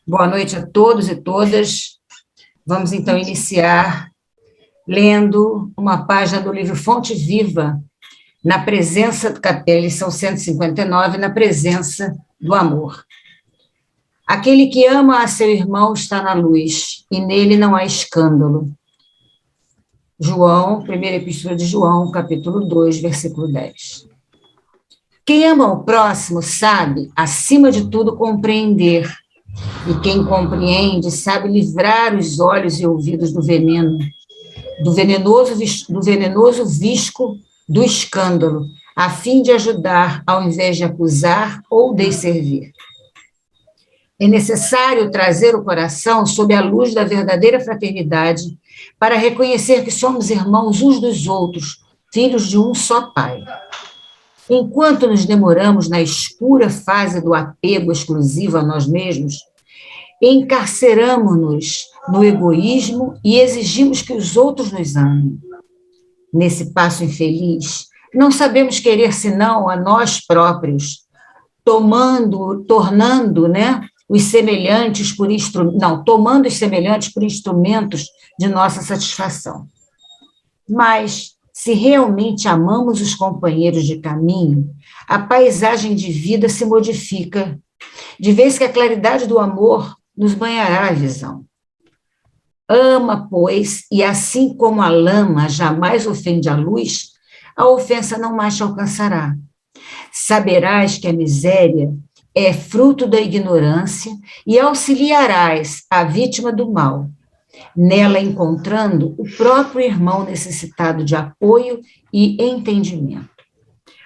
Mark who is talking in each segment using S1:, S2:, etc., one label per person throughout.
S1: Boa noite a todos e todas. Vamos então iniciar lendo uma página do livro Fonte Viva, na presença, lição 159, na presença do amor. Aquele que ama a seu irmão está na luz, e nele não há escândalo. João, primeira epístola de João, capítulo 2, versículo 10. Quem ama o próximo sabe, acima de tudo, compreender. E quem compreende sabe livrar os olhos e ouvidos do veneno, do venenoso visco do escândalo, a fim de ajudar ao invés de acusar ou desservir. É necessário trazer o coração sob a luz da verdadeira fraternidade para reconhecer que somos irmãos uns dos outros, filhos de um só Pai. Enquanto nos demoramos na escura fase do apego exclusivo a nós mesmos, encarceramos-nos no egoísmo e exigimos que os outros nos amem. Nesse passo infeliz, não sabemos querer senão a nós próprios, tomando os semelhantes por instrumentos de nossa satisfação. Mas, se realmente amamos os companheiros de caminho, a paisagem de vida se modifica, de vez que a claridade do amor nos banhará a visão. Ama, pois, e assim como a lama jamais ofende a luz, a ofensa não mais te alcançará. Saberás que a miséria é fruto da ignorância e auxiliarás a vítima do mal, nela encontrando o próprio irmão necessitado de apoio e entendimento.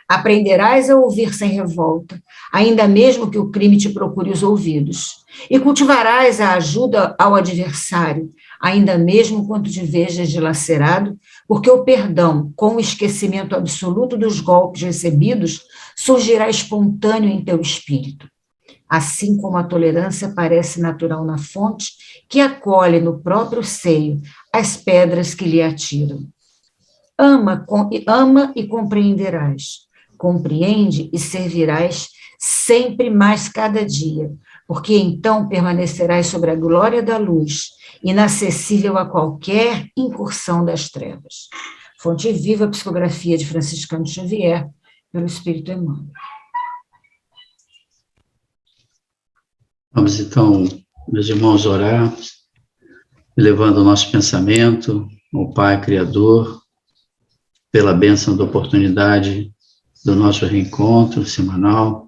S1: Aprenderás a ouvir sem revolta, ainda mesmo que o crime te procure os ouvidos, e cultivarás a ajuda ao adversário, ainda mesmo quando te vejas dilacerado, porque o perdão, com o esquecimento absoluto dos golpes recebidos, surgirá espontâneo em teu espírito. Assim como a tolerância parece natural na fonte, que acolhe no próprio seio as pedras que lhe atiram. Ama e compreenderás. Compreende e servirás sempre mais cada dia, porque então permanecerás sobre a glória da luz, inacessível a qualquer incursão das trevas. Fonte Viva, psicografia de Franciscano Xavier, pelo Espírito Emmanuel.
S2: Vamos então, meus irmãos, orar, elevando o nosso pensamento ao Pai Criador, pela bênção da oportunidade do nosso reencontro semanal,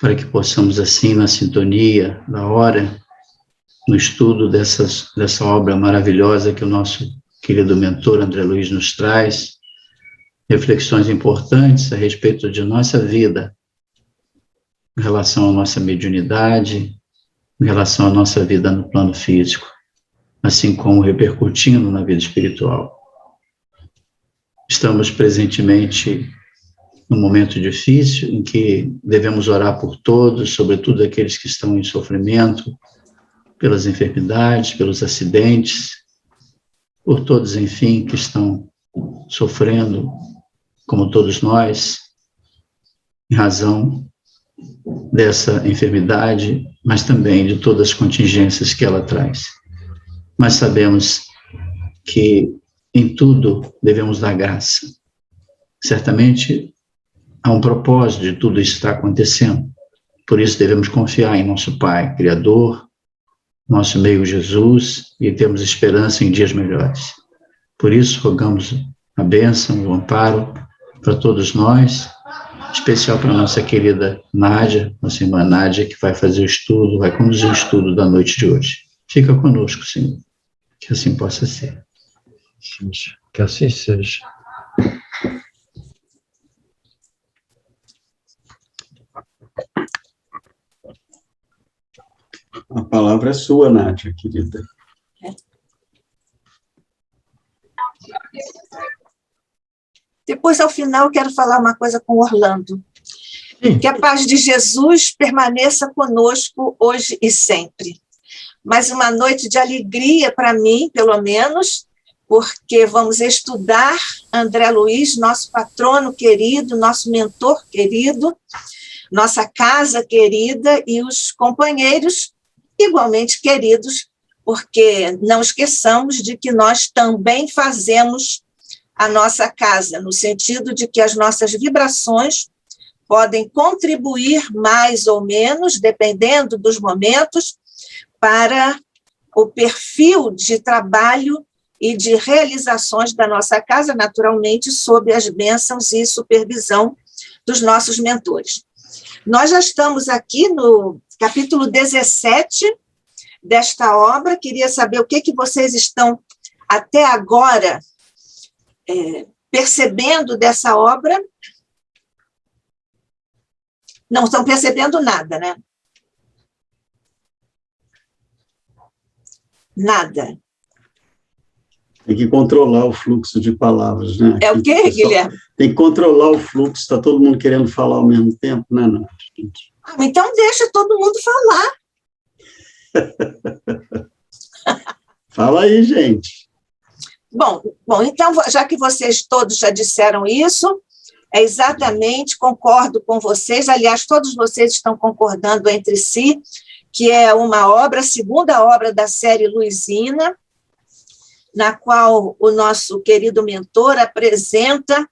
S2: para que possamos, assim, na sintonia da hora, no estudo dessa obra maravilhosa que o nosso querido mentor André Luiz nos traz, reflexões importantes a respeito de nossa vida, em relação à nossa mediunidade, em relação à nossa vida no plano físico, assim como repercutindo na vida espiritual. Estamos presentemente num momento difícil em que devemos orar por todos, sobretudo aqueles que estão em sofrimento, pelas enfermidades, pelos acidentes, por todos, enfim, que estão sofrendo, como todos nós, em razão dessa enfermidade, mas também de todas as contingências que ela traz. Mas sabemos que em tudo devemos dar graça. Certamente há um propósito de tudo isso estar acontecendo. Por isso devemos confiar em nosso Pai, Criador, nosso meio Jesus, e temos esperança em dias melhores. Por isso rogamos a bênção, o amparo para todos nós, em especial para a nossa querida Nádia, nossa irmã Nádia, que vai fazer o estudo, vai conduzir o estudo da noite de hoje. Fica conosco, Senhor, que assim possa ser.
S3: Que assim seja.
S4: A palavra é sua, Nádia, querida.
S5: Depois, ao final, quero falar uma coisa com o Orlando. Que a paz de Jesus permaneça conosco hoje e sempre. Mais uma noite de alegria para mim, pelo menos, porque vamos estudar André Luiz, nosso patrono querido, nosso mentor querido, nossa casa querida e os companheiros igualmente queridos, porque não esqueçamos de que nós também fazemos a nossa casa, no sentido de que as nossas vibrações podem contribuir mais ou menos, dependendo dos momentos, para o perfil de trabalho e de realizações da nossa casa, naturalmente, sob as bênçãos e supervisão dos nossos mentores. Nós já estamos aqui no capítulo 17 desta obra. Queria saber o que vocês estão, até agora, percebendo dessa obra. Não estão percebendo nada, né? Nada.
S4: Tem que controlar o fluxo de palavras, né?
S5: É o quê, Guilherme?
S4: Tem que controlar o fluxo, está todo mundo querendo falar ao mesmo tempo, né, não?
S5: Então deixa todo mundo falar.
S4: Fala aí, gente.
S5: Bom, então, já que vocês todos já disseram isso, exatamente, concordo com vocês, aliás, todos vocês estão concordando entre si, que é uma obra, a segunda obra da série Luisina, na qual o nosso querido mentor apresenta,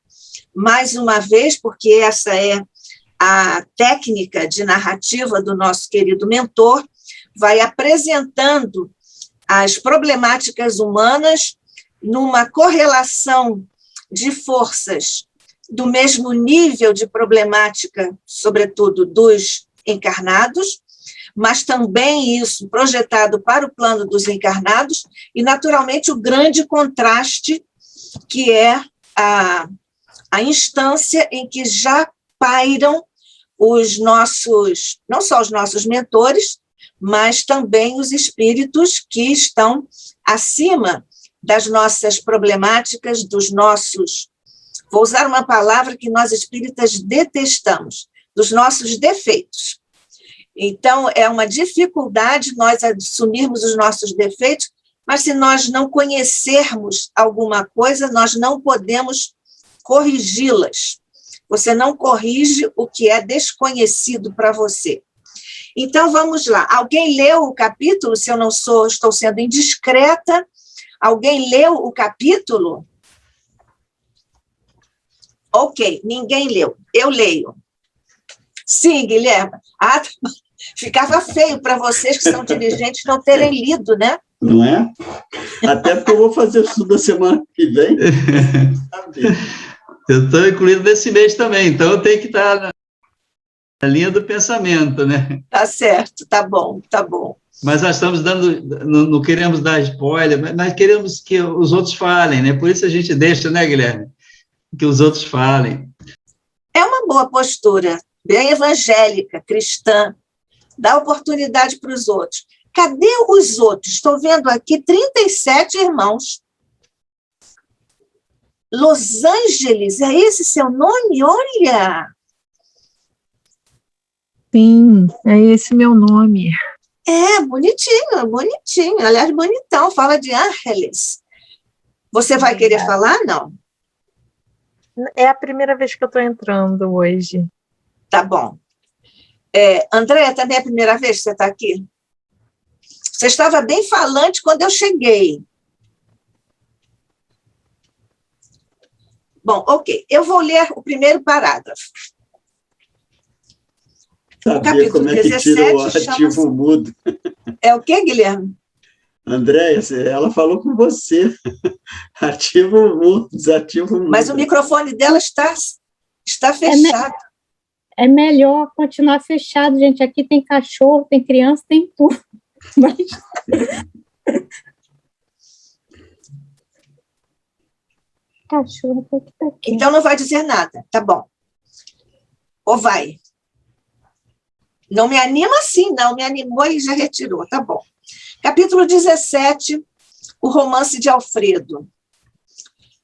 S5: mais uma vez, porque essa é a técnica de narrativa do nosso querido mentor, vai apresentando as problemáticas humanas numa correlação de forças do mesmo nível de problemática, sobretudo dos encarnados, mas também isso projetado para o plano dos encarnados, e, naturalmente, o grande contraste que é a instância em que já pairam os nossos, não só os nossos mentores, mas também os espíritos que estão acima das nossas problemáticas, dos nossos, vou usar uma palavra que nós espíritas detestamos, dos nossos defeitos. Então, é uma dificuldade nós assumirmos os nossos defeitos, mas se nós não conhecermos alguma coisa, nós não podemos corrigi-las. Você não corrige o que é desconhecido para você. Então, vamos lá. Alguém leu o capítulo? Se eu não estou sendo indiscreta, alguém leu o capítulo? Ok, ninguém leu. Eu leio. Sim, Guilherme. Ficava feio para vocês que são dirigentes não terem lido, né?
S4: Não é? Até porque eu vou fazer isso da semana que vem.
S2: Eu estou incluído nesse mês também, então eu tenho que estar na linha do pensamento, né?
S5: Tá certo, tá bom, tá bom.
S2: Mas nós estamos dando, não queremos dar spoiler, mas queremos que os outros falem, né? Por isso a gente deixa, né, Guilherme? Que os outros falem.
S5: É uma boa postura, bem evangélica, cristã, dá oportunidade para os outros. Cadê os outros? Estou vendo aqui 37 irmãos. Los Angeles, é esse seu nome? Olha!
S6: Sim, é esse meu nome.
S5: É, bonitinho, bonitinho. Aliás, bonitão, fala de Ángeles. Você vai querer falar? Não.
S6: É a primeira vez que eu estou entrando hoje.
S5: Tá bom. Andréia, também é a primeira vez que você está aqui? Você estava bem falante quando eu cheguei. Bom, ok. Eu vou ler o primeiro parágrafo.
S4: Sabia como é que tira o ativo mudo.
S5: É o quê, Guilherme?
S4: Andréia, ela falou com você. Ativo mudo, desativo mudo.
S5: Mas o microfone dela está fechado.
S7: É melhor continuar fechado, gente. Aqui tem cachorro, tem criança, tem tudo. Mas... Cachorro tá aqui.
S5: Então não vai dizer nada, tá bom. Ou vai? Não me anima assim, não. Me animou e já retirou, tá bom. Capítulo 17, o romance de Alfredo.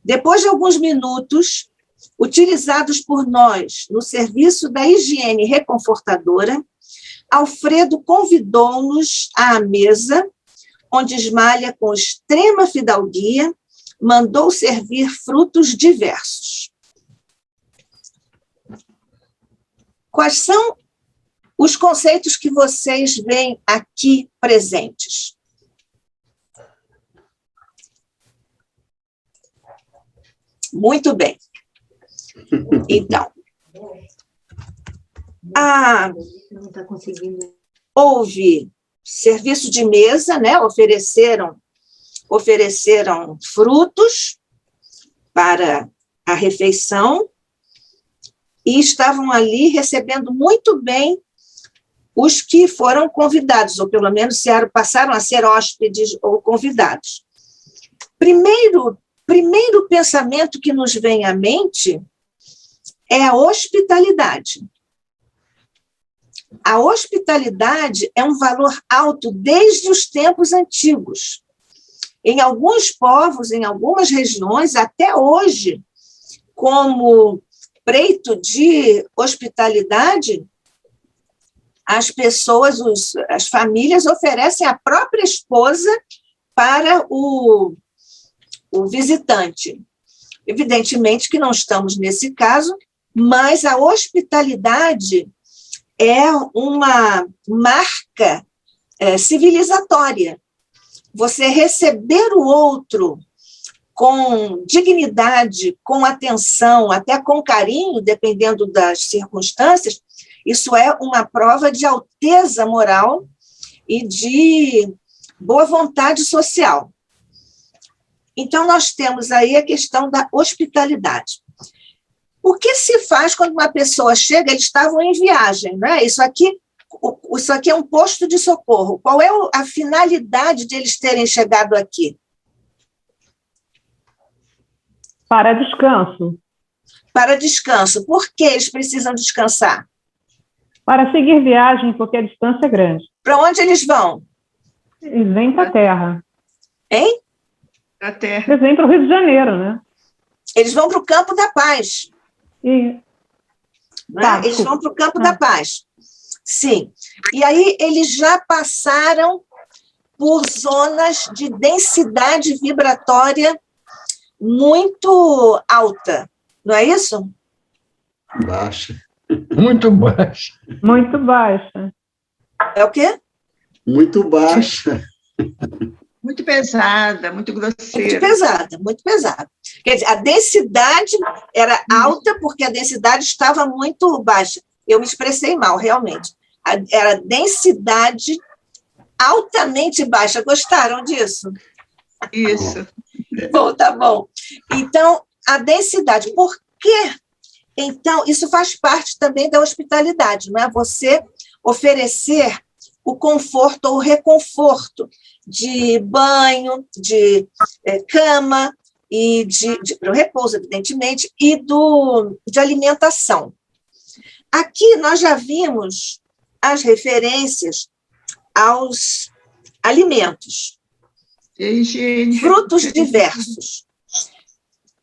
S5: Depois de alguns minutos, utilizados por nós no serviço da higiene reconfortadora, Alfredo convidou-nos à mesa, onde Ismália, com extrema fidalguia, mandou servir frutos diversos. Quais são os conceitos que vocês veem aqui presentes. Muito bem. Então, houve serviço de mesa, né? Ofereceram frutos para a refeição e estavam ali recebendo muito bem os que foram convidados, ou pelo menos passaram a ser hóspedes ou convidados. Primeiro pensamento que nos vem à mente é a hospitalidade. A hospitalidade é um valor alto desde os tempos antigos. Em alguns povos, em algumas regiões, até hoje, como preito de hospitalidade, as pessoas, as famílias oferecem a própria esposa para o visitante. Evidentemente que não estamos nesse caso, mas a hospitalidade é uma marca civilizatória. Você receber o outro com dignidade, com atenção, até com carinho, dependendo das circunstâncias, isso é uma prova de alteza moral e de boa vontade social. Então, nós temos aí a questão da hospitalidade. O que se faz quando uma pessoa chega? Eles estavam em viagem, não é? Isso aqui é um posto de socorro. Qual é a finalidade de eles terem chegado aqui?
S8: Para descanso.
S5: Para descanso. Por que eles precisam descansar?
S8: Para seguir viagem, porque a distância é grande.
S5: Para onde eles vão?
S8: Eles vêm para a Terra.
S5: Hein?
S9: Para a Terra.
S8: Eles vêm para o Rio de Janeiro, né?
S5: Eles vão para o Campo da Paz. Eles vão para o Campo da Paz. Sim. E aí eles já passaram por zonas de densidade vibratória muito alta, não é isso?
S4: Baixa.
S3: Muito baixa.
S8: Muito baixa.
S5: É o quê?
S4: Muito baixa.
S9: Muito pesada, muito grosseira.
S5: Muito pesada, muito pesada. Quer dizer, a densidade era alta porque a densidade estava muito baixa. Eu me expressei mal, realmente. Era densidade altamente baixa. Gostaram disso?
S9: Isso.
S5: Bom, tá bom. Então, a densidade. Por quê? Então, isso faz parte também da hospitalidade, não é? Você oferecer o conforto ou o reconforto de banho, de cama, e para o repouso, evidentemente, e de alimentação. Aqui nós já vimos as referências aos alimentos, frutos diversos.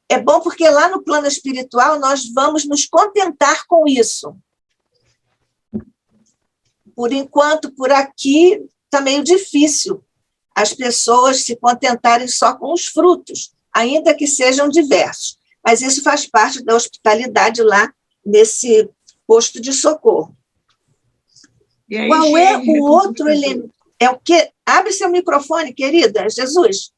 S5: É bom porque lá no plano espiritual nós vamos nos contentar com isso. Por enquanto, por aqui, está meio difícil as pessoas se contentarem só com os frutos, ainda que sejam diversos. Mas isso faz parte da hospitalidade lá nesse posto de socorro. Qual é o outro elemento? É o quê? Abre seu microfone, querida, Jesus.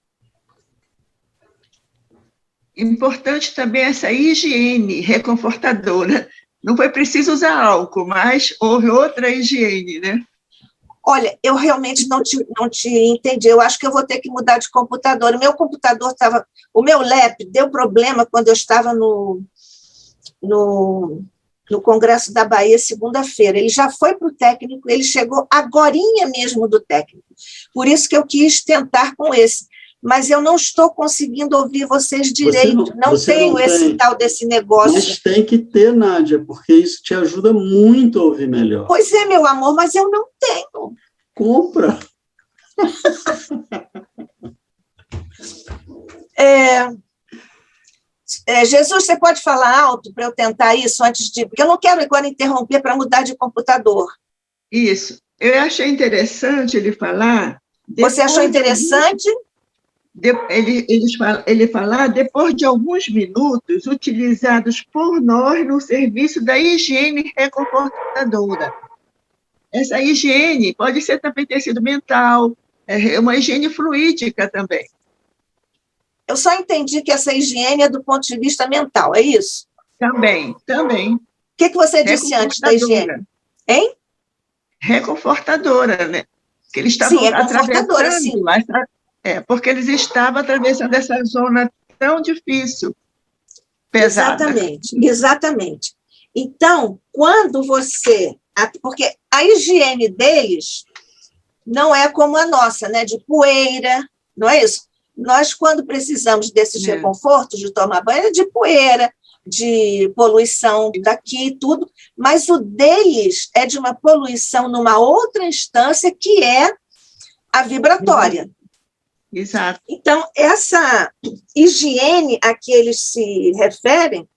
S9: Importante também essa higiene reconfortadora. Não foi preciso usar álcool, mas houve outra higiene, né?
S5: Olha, eu realmente não te entendi. Eu acho que eu vou ter que mudar de computador. O meu computador estava... O meu lap deu problema quando eu estava no Congresso da Bahia, segunda-feira. Ele já foi para o técnico, ele chegou agorinha mesmo do técnico. Por isso que eu quis tentar com esse. Mas eu não estou conseguindo ouvir vocês direito. Não tenho esse tal desse negócio.
S4: Mas tem que ter, Nádia, porque isso te ajuda muito a ouvir melhor.
S5: Pois é, meu amor, mas eu não tenho.
S4: Compra.
S5: Jesus, você pode falar alto para eu tentar isso antes de... Porque eu não quero agora interromper para mudar de computador.
S9: Isso. Eu achei interessante ele falar...
S5: Você achou interessante?
S9: Ele falar depois de alguns minutos utilizados por nós no serviço da higiene reconfortadora. essa higiene pode ser também tecido mental, uma higiene fluídica também.
S5: Eu só entendi que essa higiene é do ponto de vista mental, é isso?
S9: Também.
S5: O que você disse antes da higiene? Hein?
S9: Reconfortadora, né? Que eles estavam
S5: sim, é confortadora, sim.
S9: Porque eles estavam atravessando essa zona tão difícil, pesada.
S5: Exatamente. Então, quando você... Porque a higiene deles não é como a nossa, né? De poeira, não é isso? Nós, quando precisamos desses reconfortos de tomar banho, é de poeira, de poluição daqui e tudo, mas o deles é de uma poluição numa outra instância, que é a vibratória.
S9: Exato.
S5: Então, essa higiene a que eles se referem,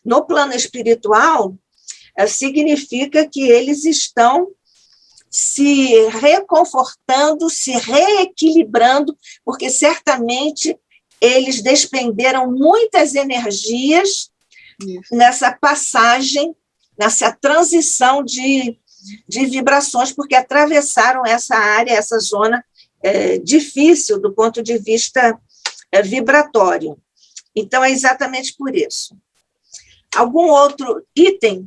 S5: no plano espiritual, significa que eles estão se reconfortando, se reequilibrando, porque certamente eles despenderam muitas energias nessa passagem, nessa transição de vibrações, porque atravessaram essa área, essa zona difícil do ponto de vista vibratório. Então, é exatamente por isso. Algum outro item?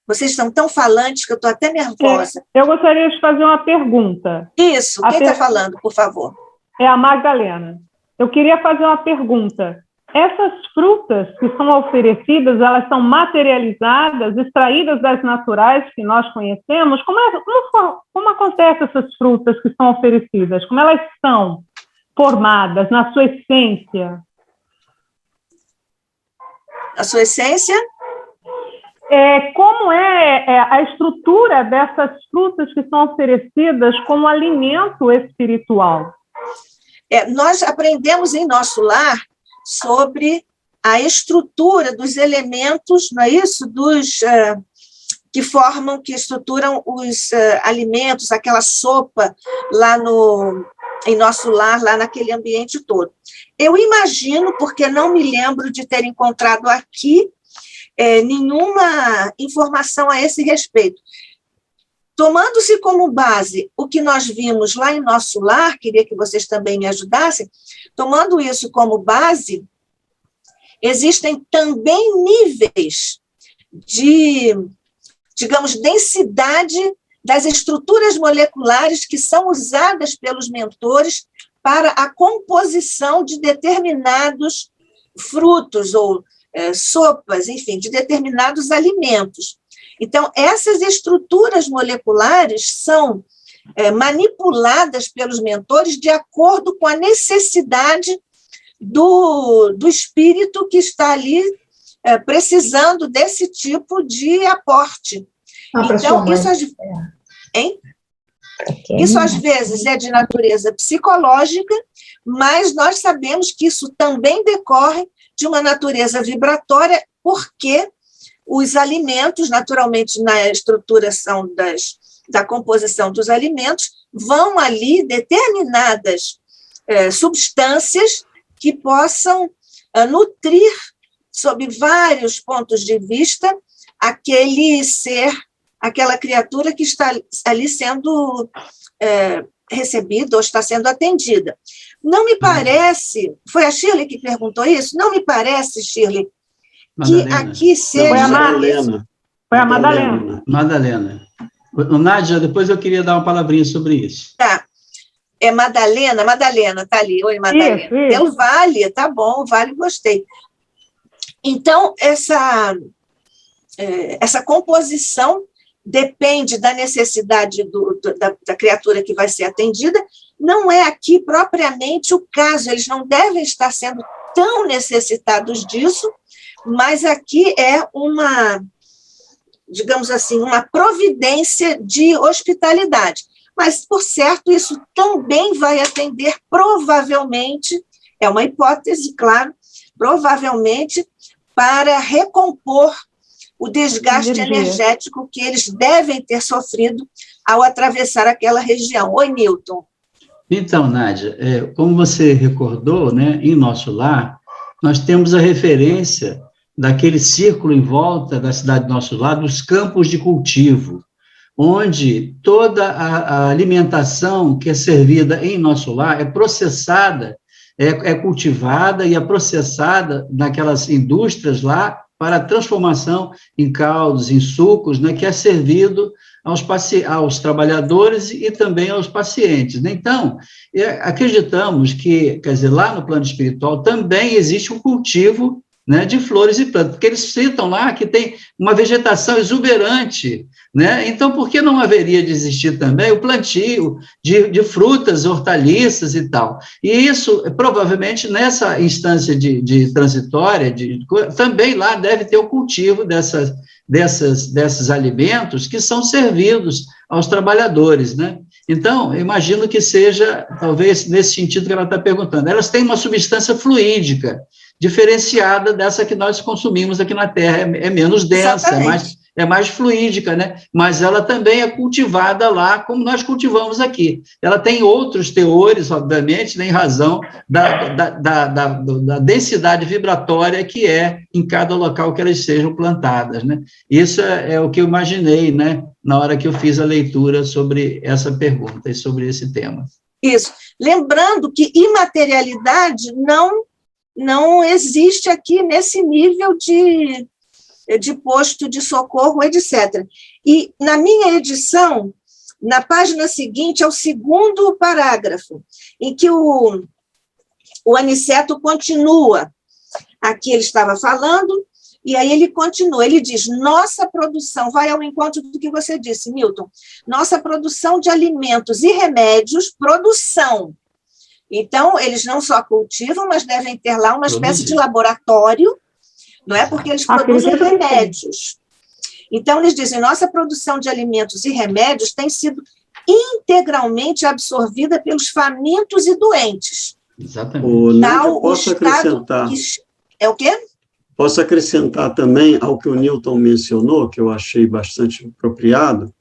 S5: Vocês estão tão falantes que eu estou até nervosa.
S8: Eu gostaria de fazer uma pergunta.
S5: Isso, quem está falando, por favor?
S8: É a Magdalena. Eu queria fazer uma pergunta. Essas frutas que são oferecidas, elas são materializadas, extraídas das naturais que nós conhecemos? Como acontecem essas frutas que são oferecidas? Como elas são formadas na sua essência?
S5: A sua essência?
S8: Como é a estrutura dessas frutas que são oferecidas como alimento espiritual?
S5: Nós aprendemos em nosso lar sobre a estrutura dos elementos, não é isso? Que estruturam os alimentos, aquela sopa lá em nosso lar, lá naquele ambiente todo. Eu imagino, porque não me lembro de ter encontrado aqui nenhuma informação a esse respeito. Tomando-se como base o que nós vimos lá em nosso lar, queria que vocês também me ajudassem, tomando isso como base, existem também níveis de, digamos, densidade das estruturas moleculares que são usadas pelos mentores para a composição de determinados frutos ou sopas, enfim, de determinados alimentos. Então, essas estruturas moleculares são manipuladas pelos mentores de acordo com a necessidade do espírito que está ali precisando desse tipo de aporte. Então, isso às vezes é de natureza psicológica, mas nós sabemos que isso também decorre de uma natureza vibratória, porque os alimentos, naturalmente, na estruturação da composição dos alimentos, vão ali determinadas substâncias que possam nutrir, sob vários pontos de vista, aquele ser, aquela criatura que está ali sendo recebida ou está sendo atendida. Não me parece, foi a Shirley que perguntou isso? Não me parece, Shirley, que aqui seja...
S8: Foi a Madalena. Foi a Madalena.
S2: Madalena. Nádia, depois eu queria dar uma palavrinha sobre isso.
S5: Tá. É Madalena, está ali. Oi, Madalena.
S8: Isso.
S5: Pelo Vale, tá bom, o Vale, gostei. Então, essa composição depende da necessidade da criatura que vai ser atendida. Não é aqui propriamente o caso, eles não devem estar sendo tão necessitados disso, mas aqui é uma, digamos assim, uma providência de hospitalidade. Mas, por certo, isso também vai atender, provavelmente, é uma hipótese, claro, provavelmente para recompor o desgaste energético que eles devem ter sofrido ao atravessar aquela região. Oi, Newton.
S2: Então, Nádia, como você recordou, né, em nosso lar, nós temos a referência daquele círculo em volta da cidade do nosso lar, dos campos de cultivo, onde toda a alimentação que é servida em nosso lar é processada, é cultivada e é processada naquelas indústrias lá para a transformação em caldos, em sucos, né, que é servido aos trabalhadores e também aos pacientes, né? Então, acreditamos que, quer dizer, lá no plano espiritual também existe um cultivo, né, de flores e plantas, porque eles citam lá que tem uma vegetação exuberante, né? Então, por que não haveria de existir também o plantio de frutas, hortaliças e tal? E isso, provavelmente, nessa instância de transitória, também lá deve ter o cultivo desses alimentos que são servidos aos trabalhadores, né? Então, eu imagino que seja, talvez, nesse sentido que ela está perguntando. Elas têm uma substância fluídica, diferenciada dessa que nós consumimos aqui na Terra, é menos densa, é mais fluídica, né? Mas ela também é cultivada lá, como nós cultivamos aqui. Ela tem outros teores, obviamente, né, em razão da densidade vibratória que é em cada local que elas sejam plantadas, né? Isso é o que eu imaginei, né, na hora que eu fiz a leitura sobre essa pergunta e sobre esse tema.
S5: Isso. Lembrando que imaterialidade não existe aqui nesse nível de posto de socorro, etc. E na minha edição, na página seguinte, é o segundo parágrafo, em que o Aniceto continua. Aqui ele estava falando, e aí ele continua, ele diz, nossa produção, vai ao encontro do que você disse, Milton, nossa produção de alimentos e remédios, produção. Então, eles não só cultivam, mas devem ter lá uma espécie de laboratório, não é? Porque eles produzem remédios. Então, eles dizem, nossa produção de alimentos e remédios tem sido integralmente absorvida pelos famintos e doentes.
S2: Exatamente.
S4: Nádia, posso acrescentar?
S5: É o quê?
S4: Posso acrescentar também ao que o Newton mencionou, que eu achei bastante apropriado,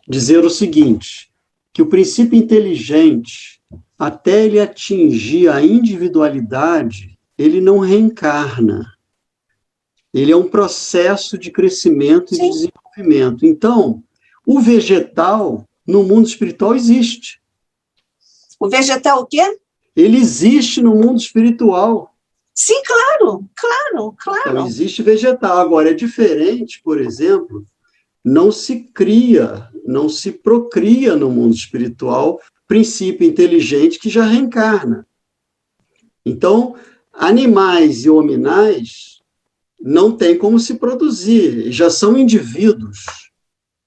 S4: dizer o seguinte, que o princípio inteligente, até ele atingir a individualidade, ele não reencarna. Ele é um processo de crescimento e de desenvolvimento. Então, o vegetal, no mundo espiritual, existe.
S5: O vegetal o quê?
S4: Ele existe no mundo espiritual.
S5: Sim, claro.
S4: Então, existe vegetal. Agora, é diferente, por exemplo, não se cria, não se procria no mundo espiritual princípio inteligente que já reencarna. Então, animais e hominais não têm como se produzir, já são indivíduos.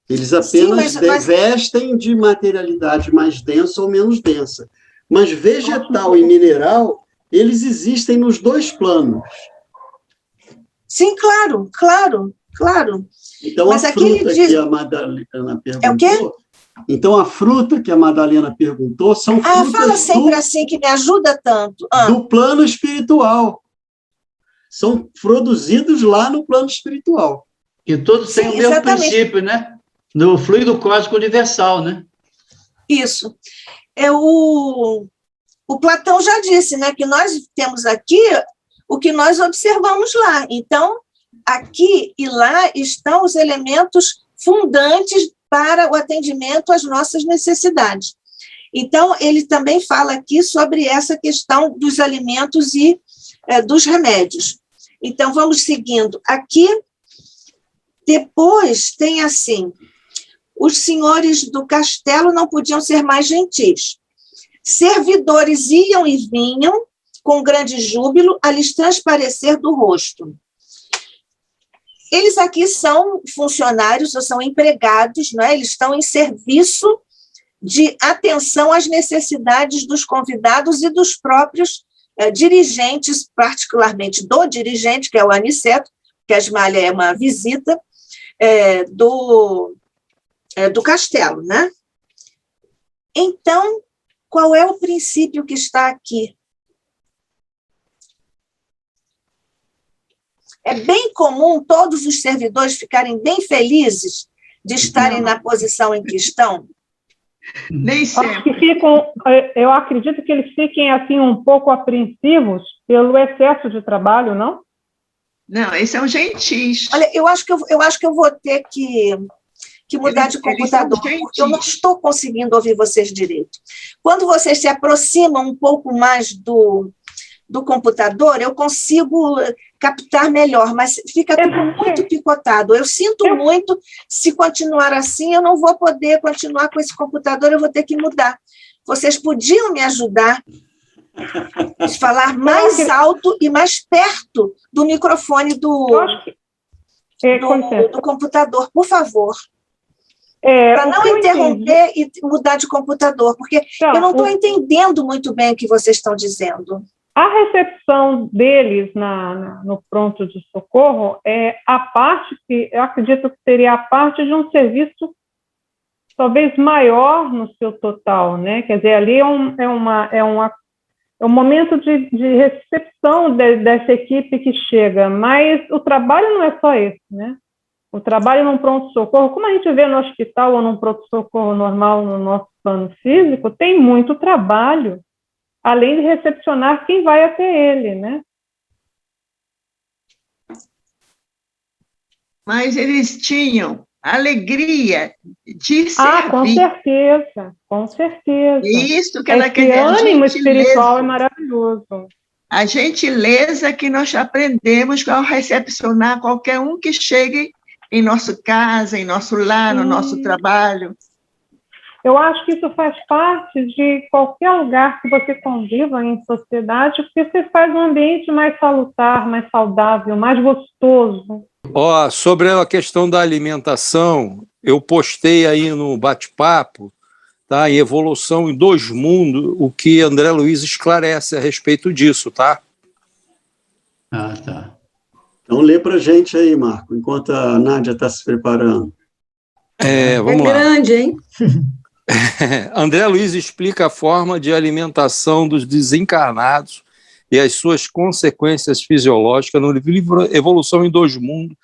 S4: Eles apenas vestem de materialidade mais densa ou menos densa. Mas vegetal e mineral, eles existem nos dois planos.
S5: Sim, claro.
S4: Então,
S5: mas
S4: a fruta que a Madalena perguntou...
S5: É o quê?
S4: Então, a fruta que a Madalena perguntou são frutas...
S5: fala sempre assim, que me ajuda tanto.
S4: Do plano espiritual. São produzidos lá no plano espiritual.
S2: E todos têm o mesmo princípio, né? No fluido cósmico universal, né?
S5: Isso. O Platão já disse, né, que nós temos aqui o que nós observamos lá. Então, aqui e lá estão os elementos fundantes para o atendimento às nossas necessidades. Então, ele também fala aqui sobre essa questão dos alimentos e dos remédios. Então, vamos seguindo. Aqui, depois, tem assim, os senhores do castelo não podiam ser mais gentis. Servidores iam e vinham com grande júbilo a lhes transparecer do rosto. Eles aqui são funcionários ou são empregados, não é? Eles estão em serviço de atenção às necessidades dos convidados e dos próprios dirigentes, particularmente do dirigente, que é o Aniceto, que a Ismália é uma visita do castelo, né? Então, qual é o princípio que está aqui? É bem comum todos os servidores ficarem bem felizes de estarem na posição em que estão?
S9: Nem sempre.
S8: Eu acredito que eles fiquem assim um pouco apreensivos pelo excesso de trabalho, não?
S9: Não, esses são gentis.
S5: Olha, eu acho que eu vou ter que que mudar de computador, porque eu não estou conseguindo ouvir vocês direito. Quando vocês se aproximam um pouco mais do computador, eu consigo captar melhor, mas fica tudo muito picotado. Eu sinto muito, se continuar assim, eu não vou poder continuar com esse computador, eu vou ter que mudar. Vocês podiam me ajudar a falar mais alto e mais perto do microfone do computador, por favor. Para não interromper e mudar de computador, porque eu não estou entendendo muito bem o que vocês estão dizendo.
S8: A recepção deles no pronto de socorro é a parte que, eu acredito que seria a parte de um serviço talvez maior no seu total, né? Quer dizer, ali é um momento de recepção dessa equipe que chega, mas o trabalho não é só esse, né? O trabalho num pronto-socorro, como a gente vê no hospital ou num pronto-socorro normal no nosso plano físico, tem muito trabalho, além de recepcionar quem vai até ele, né?
S9: Mas eles tinham alegria de servir.
S8: Ah, com certeza, com certeza.
S9: Isso que ela quer
S8: dizer.
S9: Esse
S8: ânimo espiritual é maravilhoso.
S9: A gentileza que nós aprendemos ao recepcionar qualquer um que chegue em nossa casa, em nosso lar, no nosso trabalho.
S8: Eu acho que isso faz parte de qualquer lugar que você conviva em sociedade, porque você faz um ambiente mais salutar, mais saudável, mais gostoso.
S3: Sobre a questão da alimentação, eu postei aí no bate-papo, tá, em Evolução em Dois Mundos, o que André Luiz esclarece a respeito disso, tá?
S4: Ah, tá. Então lê para a gente aí, Marco, enquanto a Nádia está se preparando.
S3: Vamos lá.
S1: Grande, hein?
S3: André Luiz explica a forma de alimentação dos desencarnados e as suas consequências fisiológicas no livro Evolução em Dois Mundos,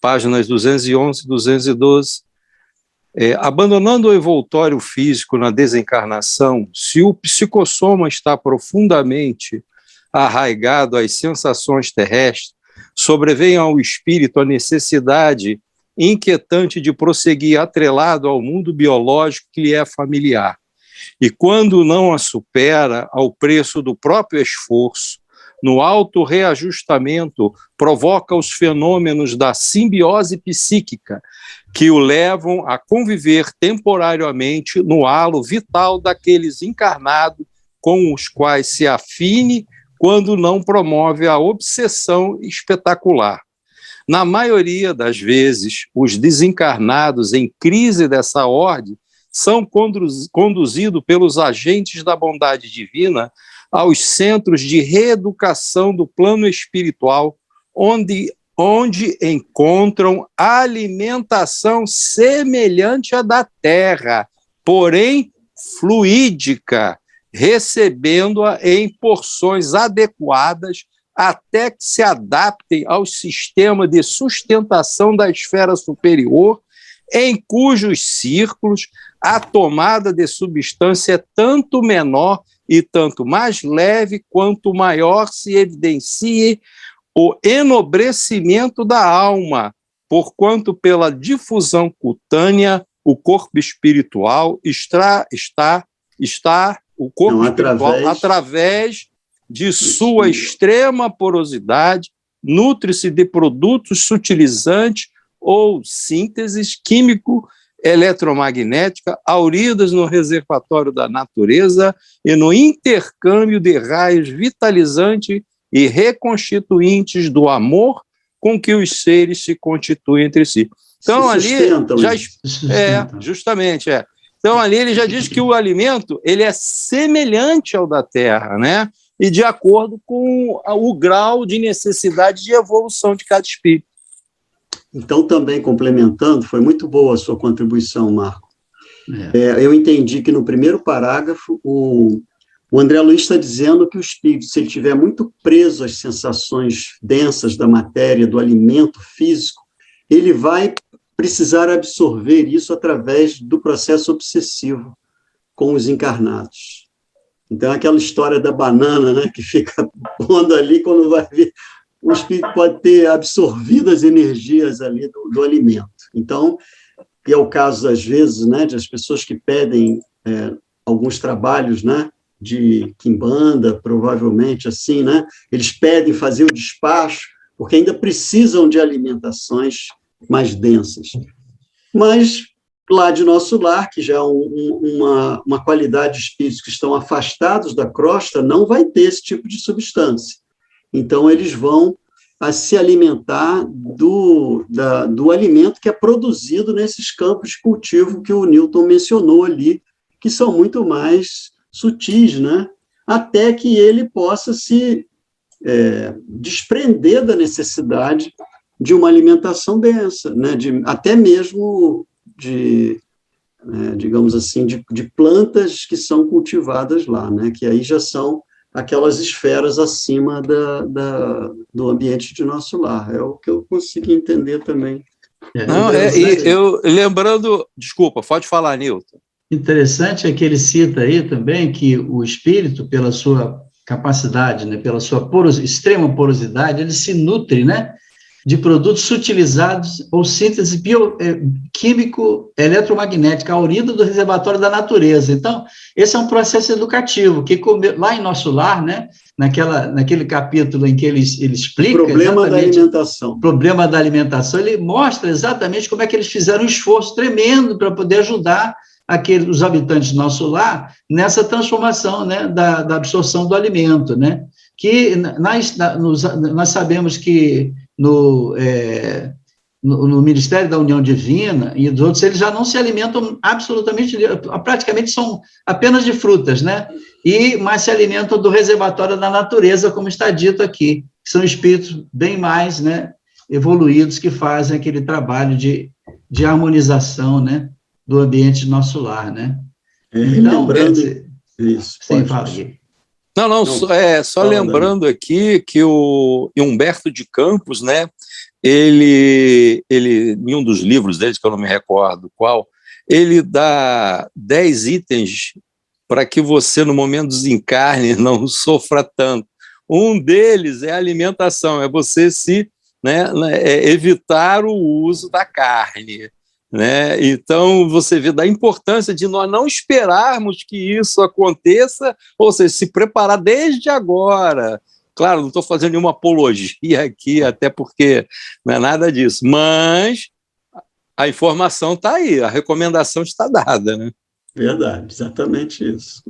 S3: páginas 211 e 212. Abandonando o envoltório físico na desencarnação, se o psicossoma está profundamente arraigado às sensações terrestres, sobrevém ao espírito a necessidade inquietante de prosseguir atrelado ao mundo biológico que lhe é familiar. E quando não a supera, ao preço do próprio esforço, no auto-reajustamento, provoca os fenômenos da simbiose psíquica, que o levam a conviver temporariamente no halo vital daqueles encarnados com os quais se afine quando não promove a obsessão espetacular. Na maioria das vezes, os desencarnados em crise dessa ordem são conduzidos pelos agentes da bondade divina aos centros de reeducação do plano espiritual, onde encontram alimentação semelhante à da terra, porém fluídica, recebendo-a em porções adequadas até que se adaptem ao sistema de sustentação da esfera superior, em cujos círculos a tomada de substância é tanto menor e tanto mais leve quanto maior se evidencie o enobrecimento da alma, porquanto pela difusão cutânea o corpo espiritual está o corpo espiritual através de sua extrema porosidade, nutre-se de produtos sutilizantes ou sínteses químico-eletromagnética auridas no reservatório da natureza e no intercâmbio de raios vitalizantes e reconstituintes do amor com que os seres se constituem entre si. Então, ali, Então, ali ele já diz que o alimento ele é semelhante ao da terra, né? E de acordo com o grau de necessidade de evolução de cada espírito.
S4: Então, também complementando, foi muito boa a sua contribuição, Marco. Eu entendi que no primeiro parágrafo, o André Luiz está dizendo que o espírito, se ele estiver muito preso às sensações densas da matéria, do alimento físico, ele vai precisar absorver isso através do processo obsessivo com os encarnados. Então, aquela história da banana, né, que fica pondo ali, quando vai ver, o espírito pode ter absorvido as energias ali do alimento. Então, e é o caso, às vezes, né, de as pessoas que pedem alguns trabalhos, né, de quimbanda, provavelmente, assim, né, eles pedem fazer o despacho, porque ainda precisam de alimentações mais densas. Mas, lá de Nosso Lar, que já é uma qualidade de espíritos que estão afastados da crosta, não vai ter esse tipo de substância. Então, eles vão a se alimentar do alimento que é produzido nesses campos de cultivo que o Newton mencionou ali, que são muito mais sutis, né? Até que ele possa se desprender da necessidade de uma alimentação densa, né? Até mesmo digamos assim, de plantas que são cultivadas lá, né? Que aí já são aquelas esferas acima do ambiente de Nosso Lar. É o que eu consigo entender também.
S3: Não, e eu lembrando... Desculpa, pode falar, Newton.
S2: Interessante é que ele cita aí também que o espírito, pela sua capacidade, né, pela sua extrema porosidade, ele se nutre, né, de produtos sutilizados ou síntese bioquímico eletromagnética, aurida do reservatório da natureza. Então, esse é um processo educativo, que lá em Nosso Lar, né, naquele capítulo em que ele explica...
S4: Problema da alimentação.
S2: Problema da alimentação, ele mostra exatamente como é que eles fizeram um esforço tremendo para poder ajudar os habitantes do Nosso Lar nessa transformação, né, da absorção do alimento, né, que nós sabemos que no Ministério da União Divina e dos outros, eles já não se alimentam absolutamente, praticamente são apenas de frutas, né, mas se alimentam do reservatório da natureza, como está dito aqui, que são espíritos bem mais, né, evoluídos, que fazem aquele trabalho de harmonização, né, do ambiente de Nosso Lar, né?
S4: Então, lembrando isso.
S2: Sim, fala aqui.
S3: Não, só lembrando aqui que o Humberto de Campos, né, ele, em um dos livros deles, que eu não me recordo qual, ele dá 10 itens para que você, no momento do desencarne, não sofra tanto. Um deles é a alimentação, é você evitar o uso da carne, né? Então, você vê da importância de nós não esperarmos que isso aconteça, ou seja, se preparar desde agora. Claro, não estou fazendo nenhuma apologia aqui, até porque não é nada disso, mas a informação está aí, a recomendação está dada, né?
S4: Verdade, exatamente isso.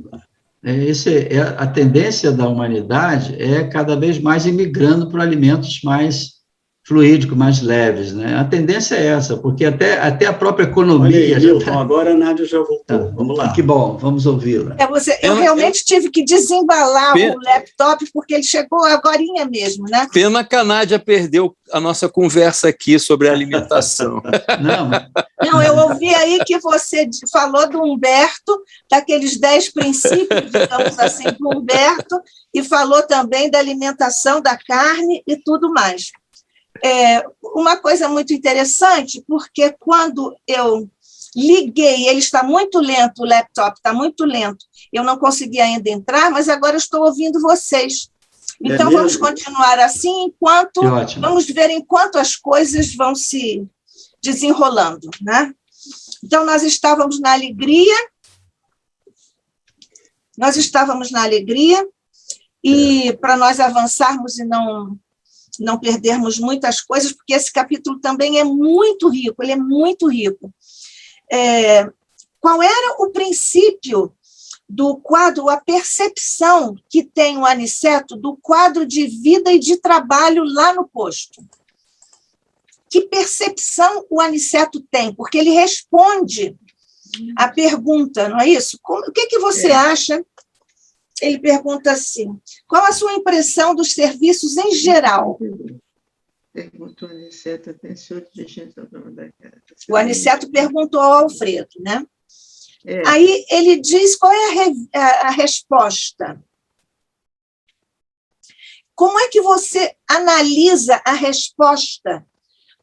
S2: A tendência da humanidade é cada vez mais ir migrando para alimentos mais fluídicos, mais leves, né? A tendência é essa, porque até a própria economia...
S4: Olha aí, agora a Nádia já voltou, vamos lá.
S2: Que bom, vamos ouvi-la.
S5: Eu realmente tive que desembalar o laptop, porque ele chegou agorinha mesmo, né?
S3: Pena que a Nádia perdeu a nossa conversa aqui sobre alimentação.
S5: Não, eu ouvi aí que você falou do Humberto, daqueles 10 princípios, digamos assim, do Humberto, e falou também da alimentação da carne e tudo mais. Uma coisa muito interessante, porque quando eu liguei, ele está muito lento, o laptop está muito lento, eu não consegui ainda entrar, mas agora eu estou ouvindo vocês. Então, vamos continuar assim, vamos ver enquanto as coisas vão se desenrolando, né? Então, nós estávamos na alegria, e para nós avançarmos e não perdermos muitas coisas, porque esse capítulo também é muito rico, ele é muito rico. Qual era o princípio do quadro, a percepção que tem o Aniceto do quadro de vida e de trabalho lá no posto? Que percepção o Aniceto tem? Porque ele responde a pergunta, não é isso? O que você acha? Ele pergunta assim, qual a sua impressão dos serviços em geral?
S9: Perguntou o Aniceto,
S5: o Aniceto perguntou ao Alfredo, né? Aí ele diz qual é a resposta. Como é que você analisa a resposta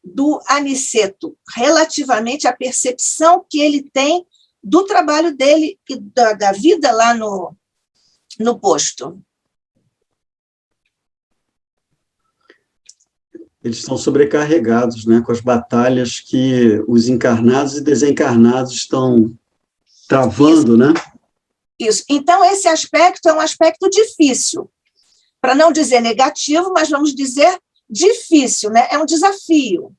S5: do Aniceto relativamente à percepção que ele tem do trabalho dele e da vida lá no posto?
S4: Eles estão sobrecarregados, né, com as batalhas que os encarnados e desencarnados estão travando, né?
S5: Isso. Então, esse aspecto é um aspecto difícil, para não dizer negativo, mas vamos dizer difícil, né? É um desafio.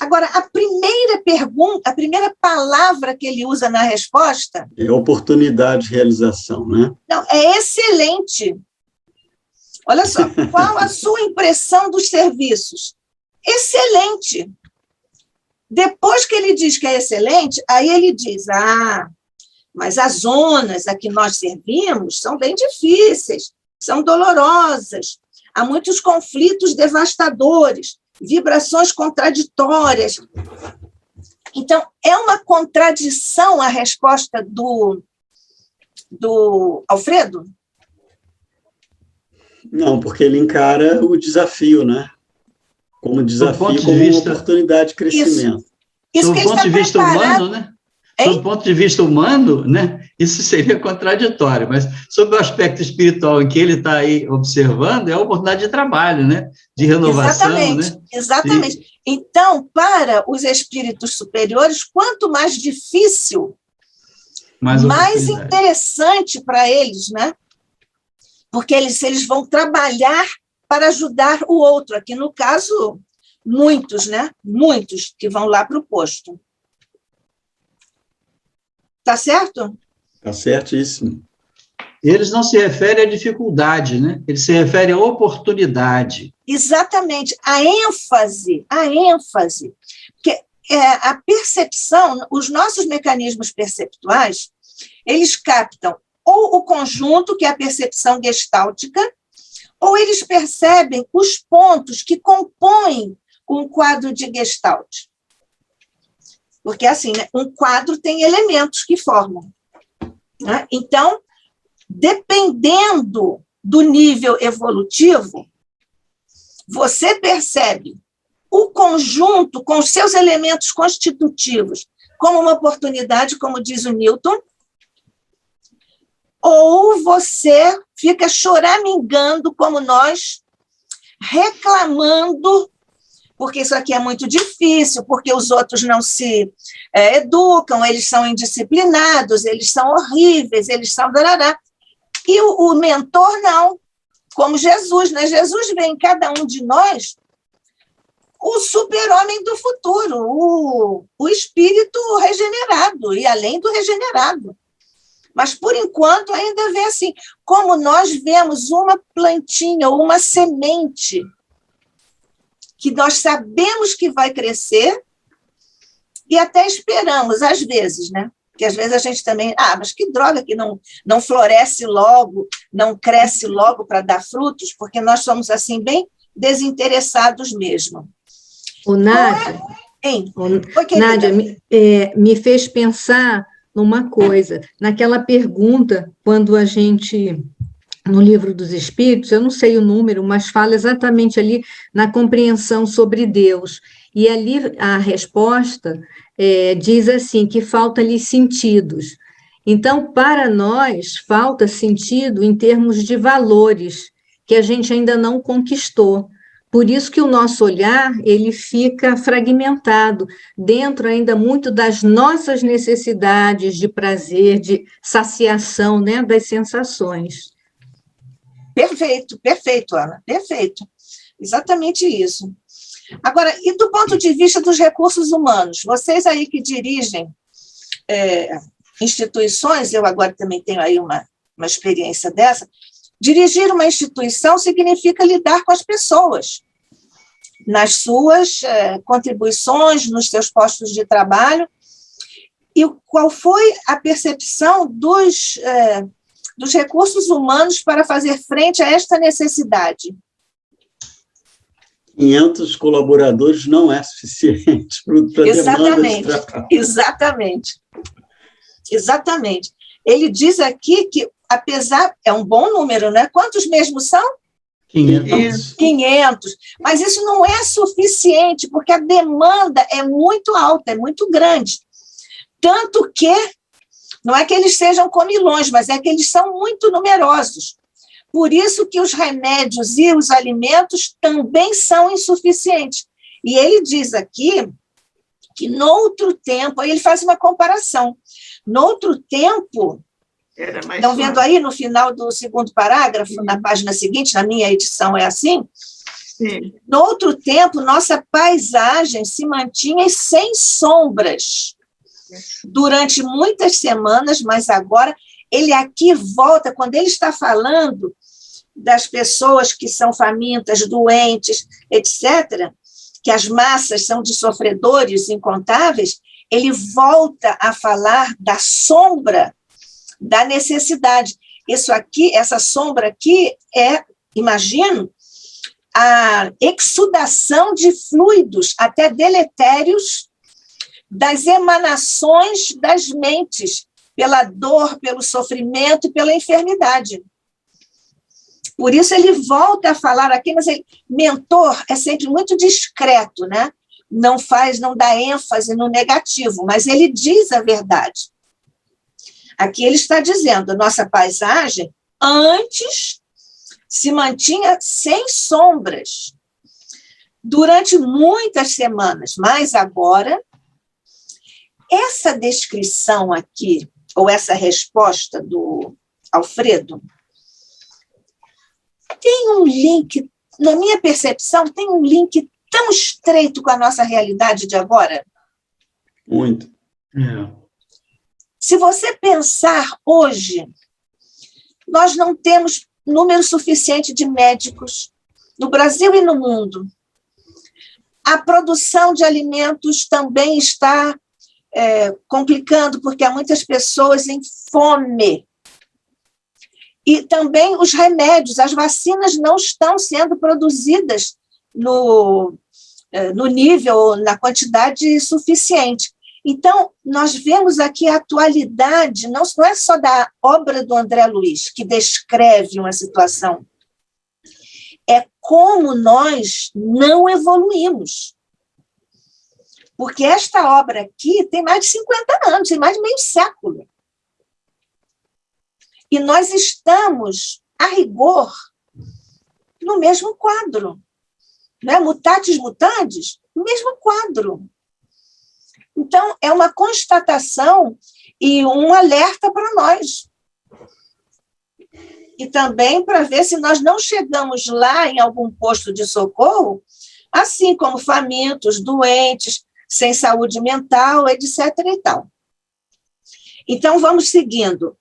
S5: Agora, a primeira pergunta, a primeira palavra que ele usa na resposta...
S4: É oportunidade de realização, né?
S5: Não, é excelente. Olha só, qual a sua impressão dos serviços? Excelente. Depois que ele diz que é excelente, aí ele diz, mas as zonas a que nós servimos são bem difíceis, são dolorosas, há muitos conflitos devastadores, vibrações contraditórias. Então, é uma contradição a resposta do Alfredo?
S4: Não, porque ele encara o desafio, né? Como desafio, como uma oportunidade de crescimento.
S2: Isso do ponto de vista humano, né? Sob o ponto de vista humano, né, isso seria contraditório, mas sob o aspecto espiritual em que ele está aí observando, é a oportunidade de trabalho, né, de renovação.
S5: Exatamente,
S2: né?
S5: Exatamente. Então, para os espíritos superiores, quanto mais difícil, mais interessante para eles, né? Porque eles vão trabalhar para ajudar o outro. Aqui, no caso, muitos, né? Muitos que vão lá para o posto. Tá certo?
S4: Tá certíssimo.
S2: Eles não se referem à dificuldade, né? Eles se referem à oportunidade.
S5: Exatamente. A ênfase. Porque a percepção, os nossos mecanismos perceptuais, eles captam ou o conjunto, que é a percepção gestáltica, ou eles percebem os pontos que compõem um quadro de Gestalt. Porque, assim, né, um quadro tem elementos que formam. Né? Então, dependendo do nível evolutivo, você percebe o conjunto com os seus elementos constitutivos como uma oportunidade, como diz o Newton, ou você fica choramingando como nós, reclamando, porque isso aqui é muito difícil, porque os outros não se educam, eles são indisciplinados, eles são horríveis, eles são... E o mentor não, como Jesus, né? Jesus vê em cada um de nós o super-homem do futuro, o espírito regenerado, e além do regenerado. Mas, por enquanto, ainda vê assim, como nós vemos uma plantinha ou uma semente que nós sabemos que vai crescer e até esperamos, às vezes, né? Porque às vezes a gente também, mas que droga que não floresce logo, não cresce logo para dar frutos, porque nós somos, assim, bem desinteressados mesmo.
S10: Nádia, Nádia, me fez pensar numa coisa, naquela pergunta, quando a gente, no Livro dos Espíritos, eu não sei o número, mas fala exatamente ali na compreensão sobre Deus, e ali a resposta diz assim, que falta-lhe sentidos. Então, para nós, falta sentido em termos de valores, que a gente ainda não conquistou. Por isso que o nosso olhar, ele fica fragmentado, dentro ainda muito das nossas necessidades de prazer, de saciação, né, das sensações.
S5: Perfeito, Ana, perfeito. Exatamente isso. Agora, e do ponto de vista dos recursos humanos, vocês aí que dirigem instituições, eu agora também tenho aí uma experiência dessa, dirigir uma instituição significa lidar com as pessoas, nas suas contribuições, nos seus postos de trabalho. E qual foi a percepção dos recursos humanos para fazer frente a esta necessidade?
S4: 500 colaboradores não é suficiente para a demanda de trabalho.
S5: Exatamente. Ele diz aqui que, apesar, é um bom número, né? Quantos mesmo são? 500. Mas isso não é suficiente, porque a demanda é muito alta, é muito grande. Tanto que, não é que eles sejam comilões, mas é que eles são muito numerosos. Por isso que os remédios e os alimentos também são insuficientes. E ele diz aqui que, noutro tempo, aí ele faz uma comparação. Noutro tempo, estão vendo aí no final do segundo parágrafo, na página seguinte, na minha edição é assim?
S9: Sim.
S5: Noutro tempo, nossa paisagem se mantinha sem sombras durante muitas semanas, mas agora ele aqui volta, quando ele está falando das pessoas que são famintas, doentes, etc., que as massas são de sofredores incontáveis, ele volta a falar da sombra da necessidade. Isso aqui, essa sombra aqui é, imagino, a exudação de fluidos, até deletérios, das emanações das mentes, pela dor, pelo sofrimento e pela enfermidade. Por isso ele volta a falar aqui, mas mentor é sempre muito discreto, né? Não dá ênfase no negativo, mas ele diz a verdade. Aqui ele está dizendo, a nossa paisagem antes se mantinha sem sombras durante muitas semanas, mas agora essa descrição aqui, ou essa resposta do Alfredo, tem um link, na minha percepção, tem um link tão estreito com a nossa realidade de agora.
S4: Muito.
S5: Se você pensar hoje, nós não temos número suficiente de médicos no Brasil e no mundo. A produção de alimentos também está complicando, porque há muitas pessoas em fome. E também os remédios, as vacinas não estão sendo produzidas no nível, na quantidade suficiente. Então, nós vemos aqui a atualidade, não é só da obra do André Luiz, que descreve uma situação, é como nós não evoluímos. Porque esta obra aqui tem mais de 50 anos, tem mais de meio século. E nós estamos, a rigor, no mesmo quadro. Né? Mutatis mutandis, no mesmo quadro. Então, é uma constatação e um alerta para nós. E também para ver se nós não chegamos lá em algum posto de socorro, assim como famintos, doentes, sem saúde mental, etc. e tal. Então, vamos seguindo.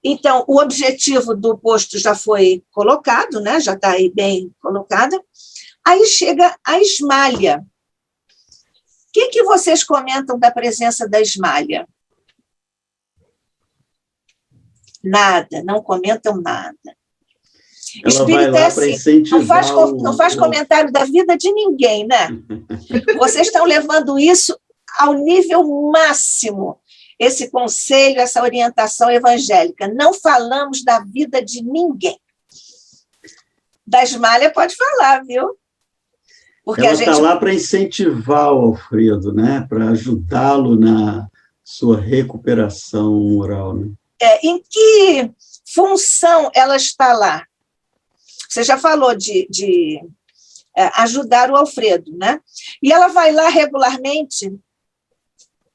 S5: Então, o objetivo do posto já foi colocado, né? Já está aí bem colocada. Aí chega a esmalha. O que vocês comentam da presença da esmalha? Nada, não comentam nada.
S4: Ela vai lá para incentivar
S5: não faz comentário da vida de ninguém, né? Vocês estão levando isso ao nível máximo, esse conselho, essa orientação evangélica. Não falamos da vida de ninguém. Da esmalha pode falar, viu?
S4: Porque ela está lá para incentivar o Alfredo, né? Para ajudá-lo na sua recuperação moral. Né?
S5: Em que função ela está lá? Você já falou de ajudar o Alfredo, né? E ela vai lá regularmente?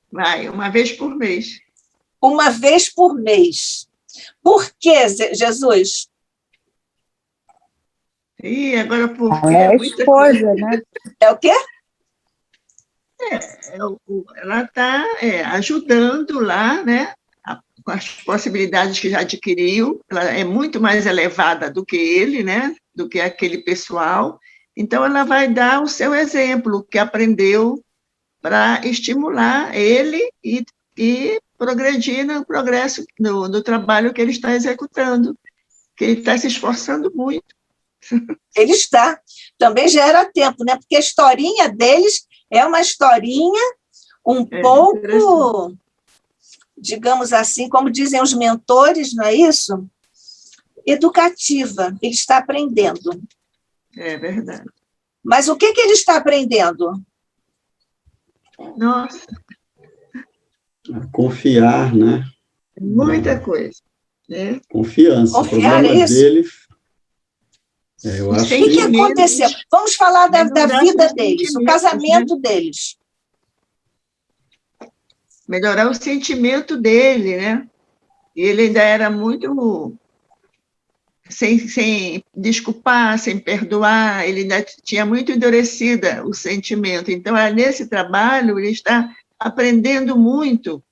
S9: Vai, uma vez por mês.
S5: Uma vez por mês. Por que, Jesus?
S9: E agora porque
S6: é muita coisa, né?
S5: É o quê?
S9: Ela está ajudando lá, né? Com as possibilidades que já adquiriu, ela é muito mais elevada do que ele, né? Do que aquele pessoal. Então, ela vai dar o seu exemplo, que aprendeu, para estimular ele e progredir no progresso, no trabalho que ele está executando, que ele está se esforçando muito.
S5: Ele está. Também já era tempo, né? Porque a historinha deles é uma historinha um pouco, digamos assim, como dizem os mentores, não é isso? Educativa. Ele está aprendendo.
S9: É verdade.
S5: Mas o que ele está aprendendo?
S9: Nossa.
S4: Confiar, né?
S9: Muita coisa. Né?
S4: Confiança.
S5: Confiar,
S4: o problema dele Eu acho
S5: O que aconteceu? Vamos falar da vida deles, o casamento deles.
S9: Melhorar o sentimento dele, né? E ele ainda era muito sem desculpar, sem perdoar, ele ainda tinha muito endurecida o sentimento. Então, nesse trabalho, ele está aprendendo muito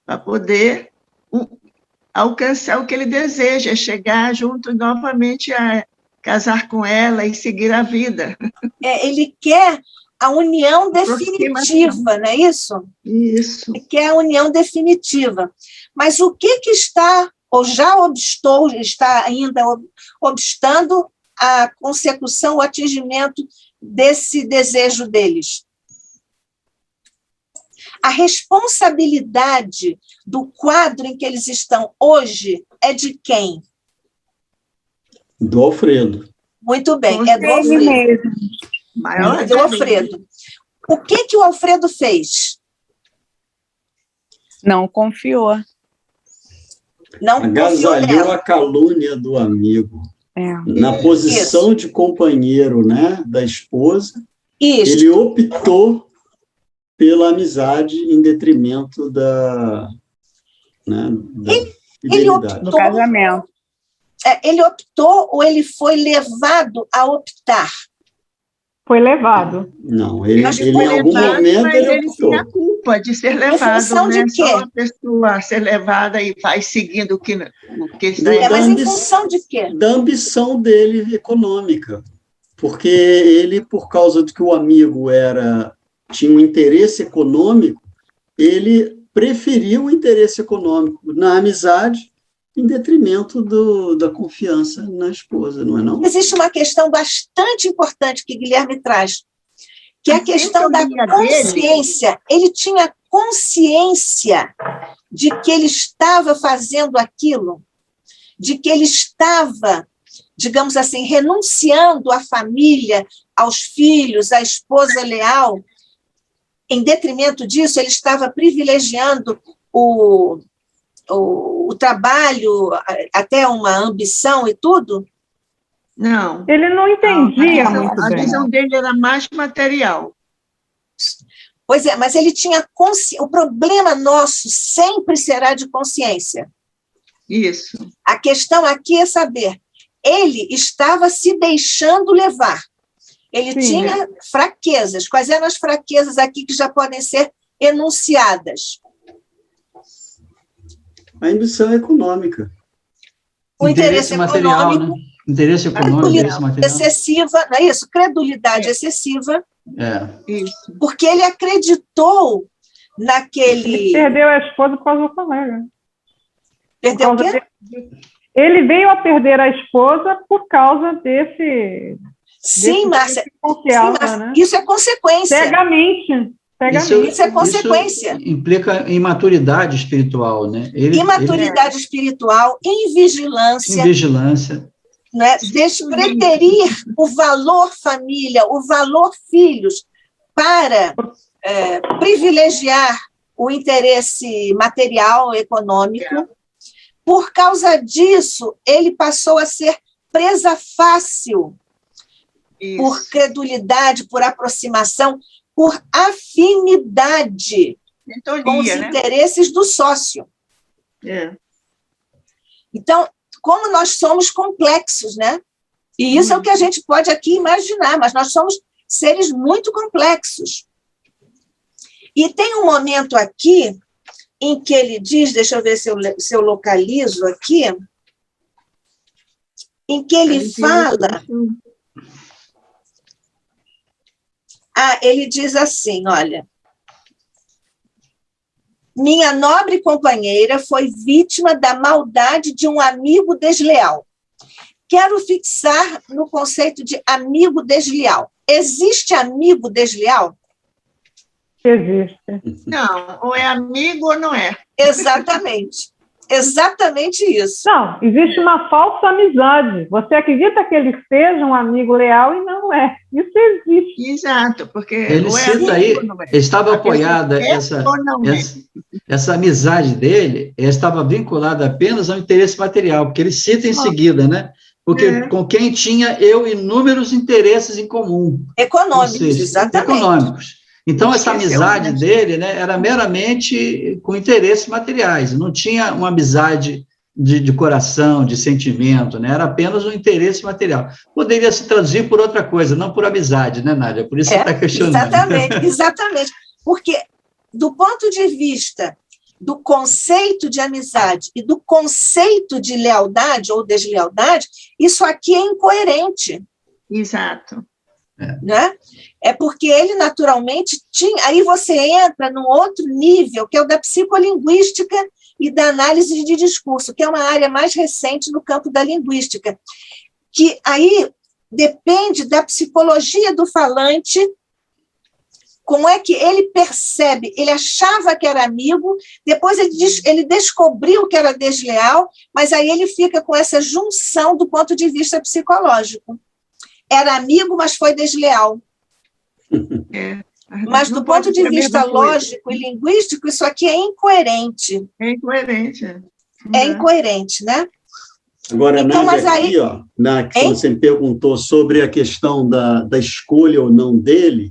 S9: para poder alcançar o que ele deseja, chegar junto novamente a casar com ela e seguir a vida.
S5: Ele quer a união definitiva, não é isso?
S9: Isso.
S5: Ele quer a união definitiva. Mas o que está, ou já obstou, está ainda obstando a consecução, o atingimento desse desejo deles? A responsabilidade do quadro em que eles estão hoje é de quem?
S4: Do Alfredo.
S5: Muito bem, é do Alfredo. É do Alfredo. O que o Alfredo fez?
S11: Não confiou.
S5: Não
S4: agasalhou a calúnia do amigo. Na posição de companheiro, né, da esposa, ele optou pela amizade em detrimento da fidelidade.
S11: Do casamento.
S5: Ele optou ou ele foi levado a optar?
S8: Foi levado.
S4: Não, ele em algum momento ele optou.
S9: Tinha a culpa de ser levado,
S5: em função de quê?
S9: Só uma pessoa ser levada e vai seguindo o que está
S5: mas em função de quê?
S4: Da ambição dele econômica. Porque ele, por causa de que o amigo tinha um interesse econômico, ele preferiu o interesse econômico na amizade em detrimento da confiança na esposa, não é não?
S5: Existe uma questão bastante importante que Guilherme traz, que é a questão da consciência. Ele tinha consciência de que ele estava fazendo aquilo, de que ele estava, digamos assim, renunciando à família, aos filhos, à esposa leal. Em detrimento disso, ele estava privilegiando o trabalho, até uma ambição e tudo?
S9: Não.
S8: Ele não entendia muito bem.
S9: A visão dele era mais material.
S5: Pois é, mas ele tinha consciência. O problema nosso sempre será de consciência.
S9: Isso.
S5: A questão aqui é saber, ele estava se deixando levar. Ele tinha fraquezas. Quais eram as fraquezas aqui que já podem ser enunciadas?
S4: A ambição econômica.
S5: O interesse
S2: material,
S5: econômico.
S2: né? Interesse econômico, interesse material.
S5: Excessiva, não é isso? Credulidade excessiva.
S9: Isso.
S5: Porque ele acreditou naquele...
S8: Ele perdeu a esposa por causa do colega.
S5: Perdeu o quê?
S8: Ele veio a perder a esposa por causa desse...
S5: Sim, Márcia.
S8: Né?
S5: Isso é consequência.
S8: Cegamente.
S5: Isso é consequência.
S2: Isso implica imaturidade espiritual, né?
S5: Imaturidade espiritual, invigilância. Né? Despreterir o valor família, o valor filhos, para privilegiar o interesse material, econômico. Por causa disso, ele passou a ser presa fácil. Isso. Por credulidade, por aproximação, por afinidade com os interesses do sócio. Então, como nós somos complexos, né? E isso é o que a gente pode aqui imaginar, mas nós somos seres muito complexos. E tem um momento aqui em que ele diz, deixa eu ver se eu localizo aqui, em que ele fala... ele diz assim, olha, minha nobre companheira foi vítima da maldade de um amigo desleal. Quero fixar no conceito de amigo desleal. Existe amigo desleal?
S8: Existe.
S9: Não, ou é amigo ou não é.
S5: Exatamente. Exatamente isso.
S8: Não, existe uma falsa amizade. Você acredita que ele seja um amigo leal e não é. Isso existe.
S9: Exato, porque
S2: ele cita aí, estava apoiada essa amizade dele, estava vinculada apenas ao interesse material, porque ele cita em seguida, né? porque com quem tinha eu inúmeros interesses em comum.
S5: Econômicos,
S2: seja,
S5: exatamente.
S2: Econômicos. Então, essa amizade dele, né, era meramente com interesses materiais, não tinha uma amizade de coração, de sentimento, né? Era apenas um interesse material. Poderia se traduzir por outra coisa, não por amizade, né, Nádia? Por isso você está questionando.
S5: Exatamente, exatamente. Porque, do ponto de vista do conceito de amizade e do conceito de lealdade ou deslealdade, isso aqui é incoerente.
S9: Exato.
S5: Né? É porque ele naturalmente tinha. Aí você entra num outro nível, que é o da psicolinguística e da análise de discurso, que é uma área mais recente no campo da linguística, que aí depende da psicologia do falante, como é que ele percebe, ele achava que era amigo, depois ele descobriu que era desleal, mas aí ele fica com essa junção do ponto de vista psicológico. Era amigo, mas foi desleal. Mas, do ponto de vista lógico e linguístico, isso aqui é incoerente.
S9: É incoerente.
S5: É incoerente, né?
S4: Agora,
S5: então,
S4: Nádia, aqui, ó, que você me perguntou sobre a questão da escolha ou não dele,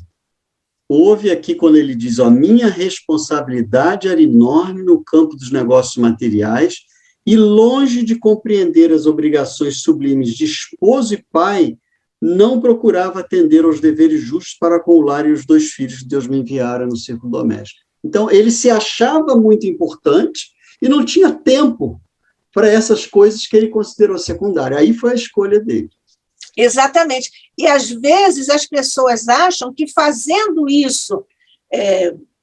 S4: houve aqui quando ele diz, ó, minha responsabilidade era enorme no campo dos negócios materiais e, longe de compreender as obrigações sublimes de esposo e pai, não procurava atender aos deveres justos para com o lar e os 2 filhos que Deus me enviara no círculo doméstico. Então, ele se achava muito importante e não tinha tempo para essas coisas que ele considerou secundárias. Aí foi a escolha dele.
S5: Exatamente. E, às vezes, as pessoas acham que fazendo isso,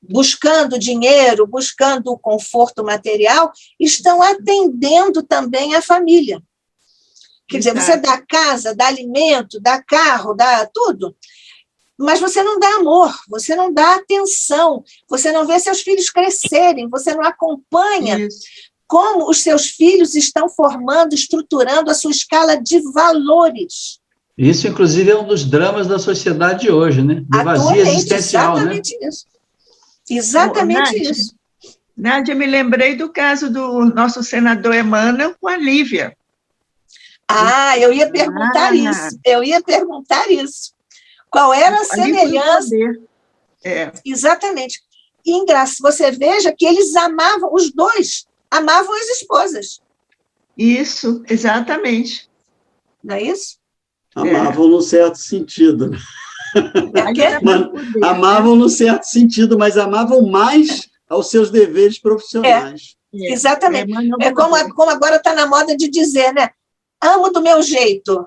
S5: buscando dinheiro, buscando o conforto material, estão atendendo também a família. Quer dizer, você dá casa, dá alimento, dá carro, dá tudo, mas você não dá amor, você não dá atenção, você não vê seus filhos crescerem, você não acompanha como os seus filhos estão formando, estruturando a sua escala de valores.
S2: Isso, inclusive, é um dos dramas da sociedade de hoje, né? Do vazio existencial,
S5: exatamente, né? Isso. Exatamente
S9: Nádia,
S5: isso.
S9: Nádia, me lembrei do caso do nosso senador Emmanuel com a Lívia.
S5: Eu ia perguntar isso. Eu ia perguntar isso. Qual era a semelhança? Exatamente. E, você veja que eles amavam, os dois amavam as esposas.
S9: Isso, exatamente.
S5: Não é isso?
S4: Amavam no certo sentido. Amavam no certo sentido, mas amavam mais aos seus deveres profissionais.
S5: Exatamente. É como agora está na moda de dizer, né? Amo do meu jeito.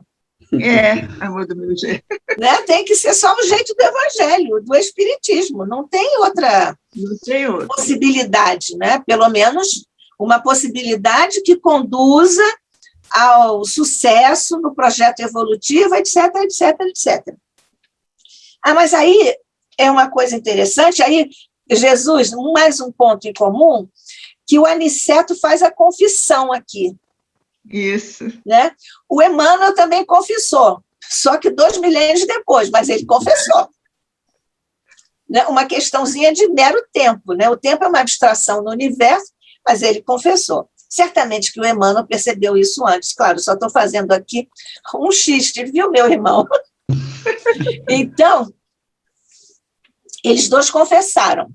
S9: Amo do meu jeito.
S5: Né? Tem que ser só o jeito do evangelho, do espiritismo. Não tem outra possibilidade, né? Pelo menos uma possibilidade que conduza ao sucesso no projeto evolutivo, etc, etc, etc. Mas aí é uma coisa interessante, aí Jesus, mais um ponto em comum, que o Aniceto faz a confissão aqui.
S9: Isso.
S5: Né? O Emmanuel também confessou, só que 2 milênios depois, mas ele confessou. Né? Uma questãozinha de mero tempo. Né? O tempo é uma abstração no universo, mas ele confessou. Certamente que o Emmanuel percebeu isso antes. Claro, só estou fazendo aqui um xiste, viu, meu irmão? Então, eles 2 confessaram.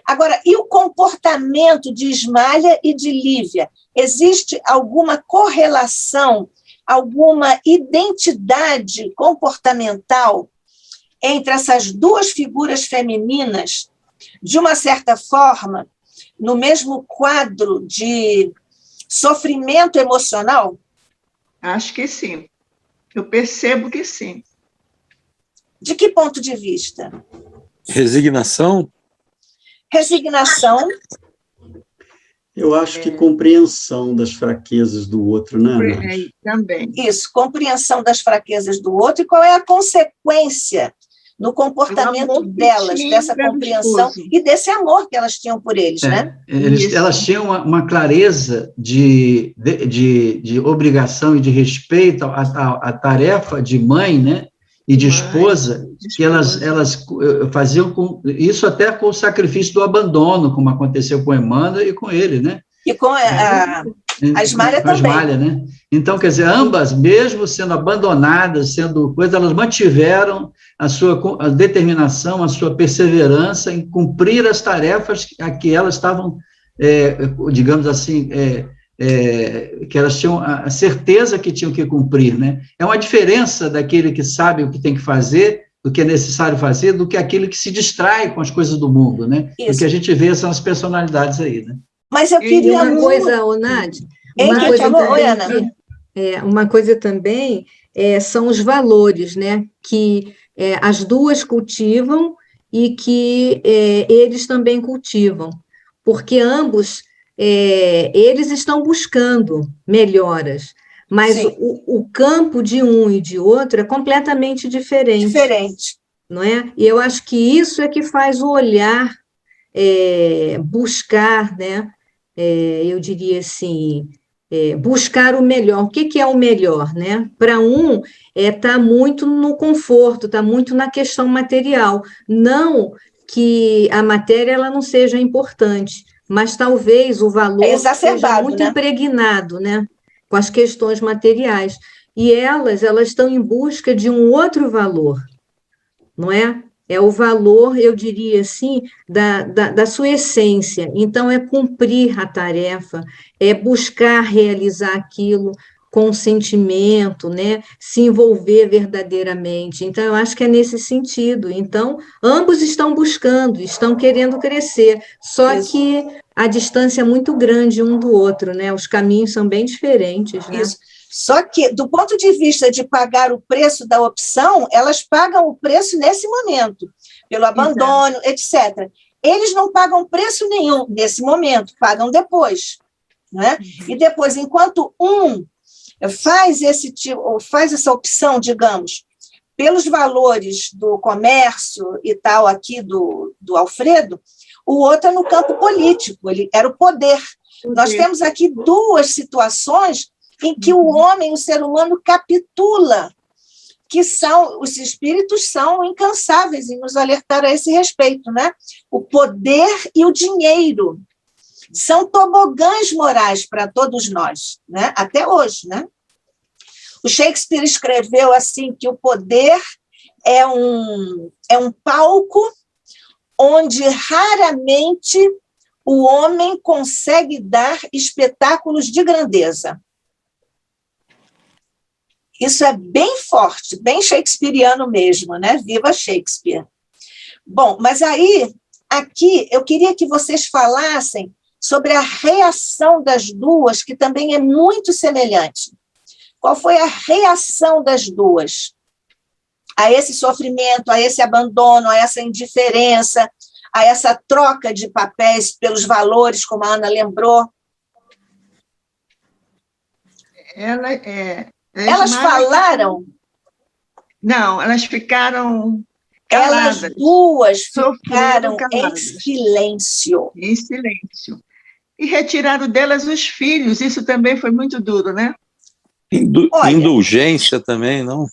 S5: Agora, e o comportamento de Ismália e de Lívia? Existe alguma correlação, alguma identidade comportamental entre essas 2 figuras femininas, de uma certa forma, no mesmo quadro de sofrimento emocional?
S9: Acho que sim. Eu percebo que sim.
S5: De que ponto de vista?
S3: Resignação?
S4: Resignação. Eu acho que compreensão das fraquezas do outro, né?
S9: Também.
S5: Isso, compreensão das fraquezas do outro, e qual é a consequência no comportamento delas, dessa compreensão e desse amor que elas tinham por eles, né?
S2: Elas tinham uma clareza de obrigação e de respeito à tarefa de mãe, né? E de esposa, que elas faziam isso até com o sacrifício do abandono, como aconteceu com Emmanuel e com ele, né?
S5: E com A Ismália
S2: A
S5: também.
S2: Ismália, né? Então, quer dizer, ambas, mesmo sendo abandonadas, sendo coisas, elas mantiveram a determinação, a sua perseverança em cumprir as tarefas a que elas estavam, digamos assim, que elas tinham a certeza que tinham que cumprir, né? É uma diferença daquele que sabe o que tem que fazer, do que é necessário fazer, do que aquele que se distrai com as coisas do mundo, né?
S5: Isso.
S2: O que a gente vê são as personalidades aí, né?
S5: Mas eu queria
S10: uma coisa, Nádia, uma coisa também são os valores, né? Que as duas cultivam e que eles também cultivam, porque ambos eles estão buscando melhoras, mas o campo de um e de outro é completamente diferente.
S5: Diferente.
S10: Não é? E eu acho que isso é que faz o olhar buscar, né? Eu diria assim, buscar o melhor. O que é o melhor, né? Para um, está muito no conforto, está muito na questão material. Não que a matéria ela não seja importante, mas talvez o valor seja muito impregnado, né? Com as questões materiais. E elas estão em busca de um outro valor, não é? É o valor, eu diria assim, da sua essência. Então, é cumprir a tarefa, é buscar realizar aquilo com sentimento, né? Se envolver verdadeiramente. Então, eu acho que é nesse sentido. Então, ambos estão buscando, estão querendo crescer, só que a distância é muito grande um do outro, né? Os caminhos são bem diferentes, né?
S5: Isso. Só que, do ponto de vista de pagar o preço da opção, elas pagam o preço nesse momento, pelo abandono, etc. Eles não pagam preço nenhum nesse momento, pagam depois. Né? E depois, enquanto um faz essa opção, digamos, pelos valores do comércio e tal, aqui do Alfredo, o outro é no campo político, ele era o poder. Nós temos aqui duas situações em que o homem, o ser humano, capitula, que os espíritos são incansáveis em nos alertar a esse respeito, né? O poder e o dinheiro são tobogãs morais para todos nós, né? Até hoje, né? O Shakespeare escreveu assim que o poder é um palco onde raramente o homem consegue dar espetáculos de grandeza. Isso é bem forte, bem shakespeariano mesmo, né? Viva Shakespeare. Bom, mas aí, aqui, eu queria que vocês falassem sobre a reação das duas, que também é muito semelhante. Qual foi a reação das duas a esse sofrimento, a esse abandono, a essa indiferença, a essa troca de papéis pelos valores, como a Ana lembrou? Elas falaram?
S9: Não, elas ficaram caladas.
S5: Elas duas ficaram em silêncio.
S9: Em silêncio. E retiraram delas os filhos, isso também foi muito duro, né?
S3: Olha, indulgência também, não?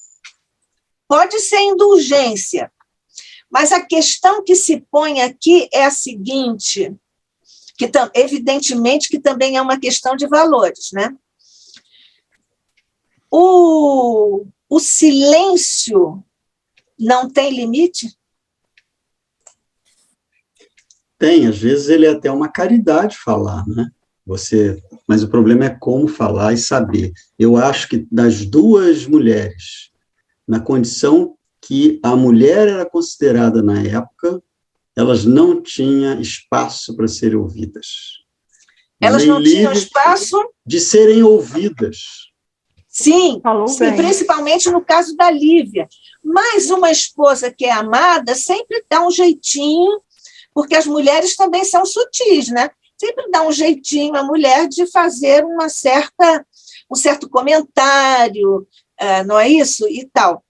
S5: Pode ser indulgência, mas a questão que se põe aqui é a seguinte, que evidentemente que também é uma questão de valores, né? O silêncio não tem limite?
S4: Tem, às vezes ele é até uma caridade falar, né? Mas o problema é como falar e saber. Eu acho que das duas mulheres, na condição que a mulher era considerada na época, elas não tinham espaço para serem ouvidas.
S5: Elas não tinham espaço
S4: de serem ouvidas.
S5: Sim, principalmente no caso da Lívia. Mas uma esposa que é amada sempre dá um jeitinho, porque as mulheres também são sutis, né? Sempre dá um jeitinho a mulher de fazer um certo comentário, não é isso? E tal.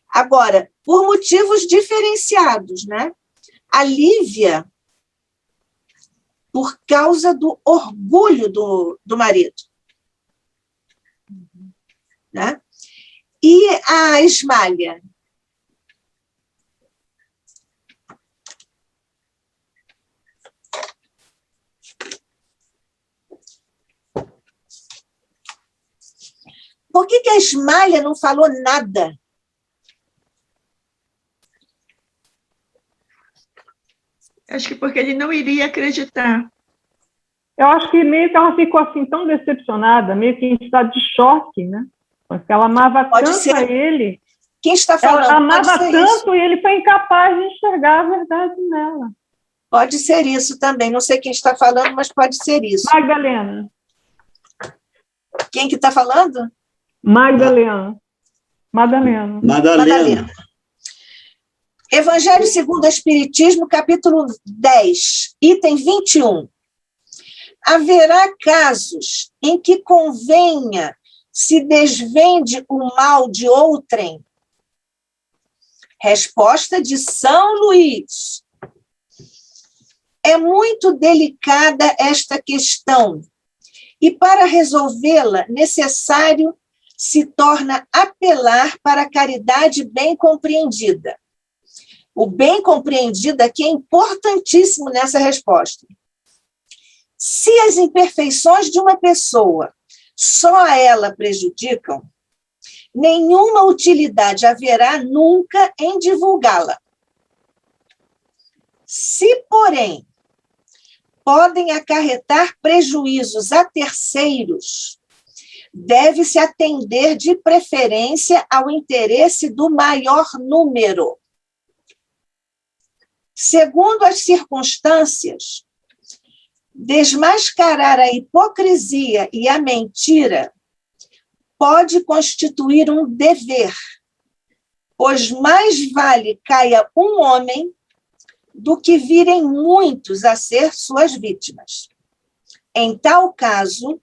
S5: Agora, por motivos diferenciados, né? A Lívia, por causa do orgulho do marido. Né? E a Ismália? Por que a Ismália não falou nada?
S9: Acho que porque ele não iria acreditar.
S8: Eu acho que meio que ela ficou assim tão decepcionada, meio que em estado de choque, né? Porque ela amava tanto a ele.
S5: Quem está falando?
S8: Ela amava tanto e ele foi incapaz de enxergar a verdade nela.
S5: Pode ser isso também. Não sei quem está falando, mas pode ser isso.
S8: Magdalena.
S5: Quem que está falando?
S8: Magdalena.
S5: Evangelho segundo o Espiritismo, capítulo 10, item 21. Haverá casos em que convenha se desvende o mal de outrem? Resposta de São Luís. É muito delicada esta questão, e para resolvê-la, necessário se torna apelar para a caridade bem compreendida. O bem compreendido aqui é importantíssimo nessa resposta. Se as imperfeições de uma pessoa só a ela prejudicam, nenhuma utilidade haverá nunca em divulgá-la. Se, porém, podem acarretar prejuízos a terceiros, deve-se atender de preferência ao interesse do maior número. Segundo as circunstâncias, desmascarar a hipocrisia e a mentira pode constituir um dever, pois mais vale caia um homem do que virem muitos a ser suas vítimas. Em tal caso,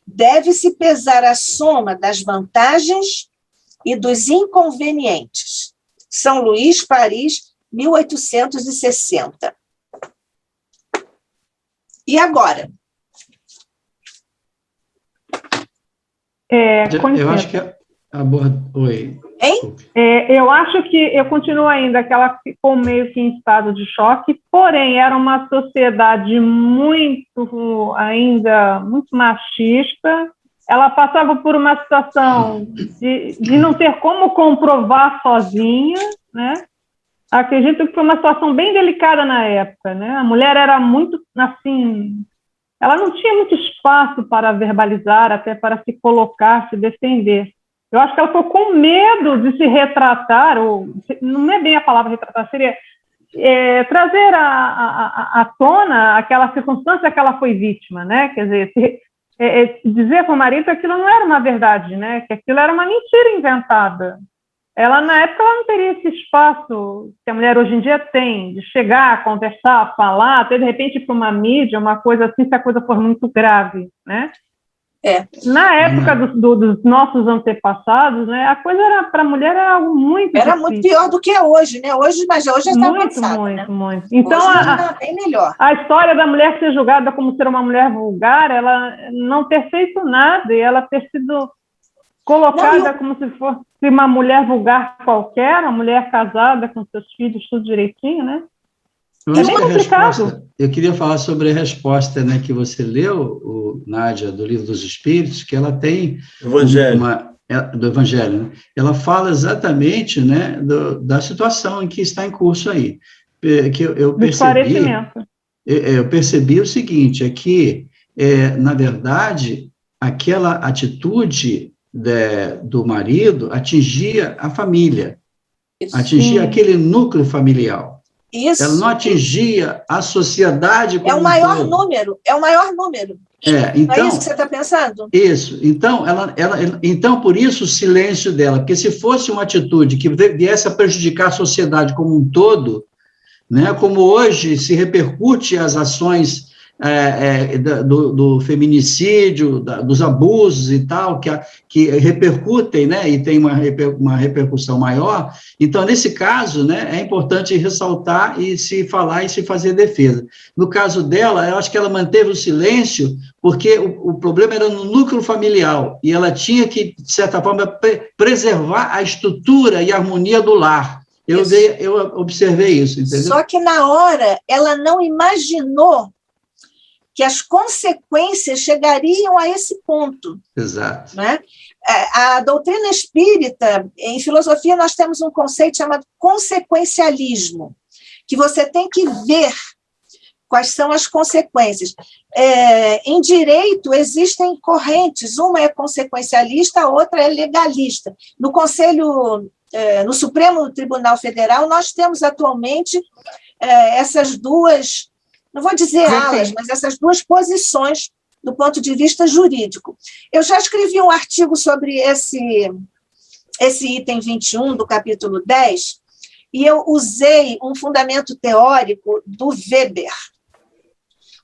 S5: deve-se pesar a soma das vantagens e dos inconvenientes. São Luís, Paris, 1860. E agora?
S2: Eu acho que Oi.
S5: Hein?
S8: Eu acho que eu continuo ainda que ela ficou meio que em estado de choque, porém era uma sociedade muito machista. Ela passava por uma situação de não ter como comprovar sozinha, né? Acredito que foi uma situação bem delicada na época, né? A mulher era muito, assim, ela não tinha muito espaço para verbalizar, até para se colocar, se defender. Eu acho que ela ficou com medo de se retratar, ou não é bem a palavra retratar, seria trazer à tona aquela circunstância que ela foi vítima, né? Quer dizer, dizer para o marido que aquilo não era uma verdade, né? Que aquilo era uma mentira inventada. Ela, na época, ela não teria esse espaço que a mulher hoje em dia tem, de chegar, conversar, falar, até de repente para uma mídia, uma coisa assim, se a coisa for muito grave, né? Na época dos nossos antepassados, né, a coisa era para a mulher era algo muito
S5: Era
S8: difícil.
S5: muito pior do que é hoje, né? Hoje já está avançado, né?
S8: Muito. Então,
S5: hoje está bem melhor.
S8: A história da mulher ser julgada como ser uma mulher vulgar, ela não ter feito nada e ela ter sido colocada como se fosse uma mulher vulgar qualquer, uma mulher casada com seus filhos, tudo direitinho, né?
S2: É bem complicado. Eu queria falar sobre a resposta, né, que você leu, Nádia, do Livro dos Espíritos, que ela tem do Evangelho, né? Ela fala exatamente, né, da situação em que está em curso aí. Que eu percebi o seguinte, é que, na verdade, aquela atitude do marido atingia a família, atingia aquele núcleo familiar.
S5: Isso.
S2: Ela não atingia a sociedade como
S5: é o maior número.
S2: Então,
S5: não é isso que você está pensando?
S2: Isso. Então, então, por isso o silêncio dela, porque se fosse uma atitude que viesse a prejudicar a sociedade como um todo, né, como hoje se repercute as ações do feminicídio, dos abusos e tal, que repercutem, né, e tem uma repercussão maior. Então, nesse caso, né, é importante ressaltar e se falar e se fazer defesa. No caso dela, eu acho que ela manteve o silêncio porque o problema era no núcleo familiar, e ela tinha que, de certa forma, preservar a estrutura e a harmonia do lar. Eu observei isso, entendeu?
S5: Só que, na hora, ela não imaginou que as consequências chegariam a esse ponto.
S2: Exato.
S5: Né? A doutrina espírita, em filosofia, nós temos um conceito chamado consequencialismo, que você tem que ver quais são as consequências. Em direito, existem correntes, uma é consequencialista, a outra é legalista. No Supremo Tribunal Federal, nós temos atualmente essas duas, não vou dizer alas, mas essas duas posições do ponto de vista jurídico. Eu já escrevi um artigo sobre esse item 21 do capítulo 10, e eu usei um fundamento teórico do Weber.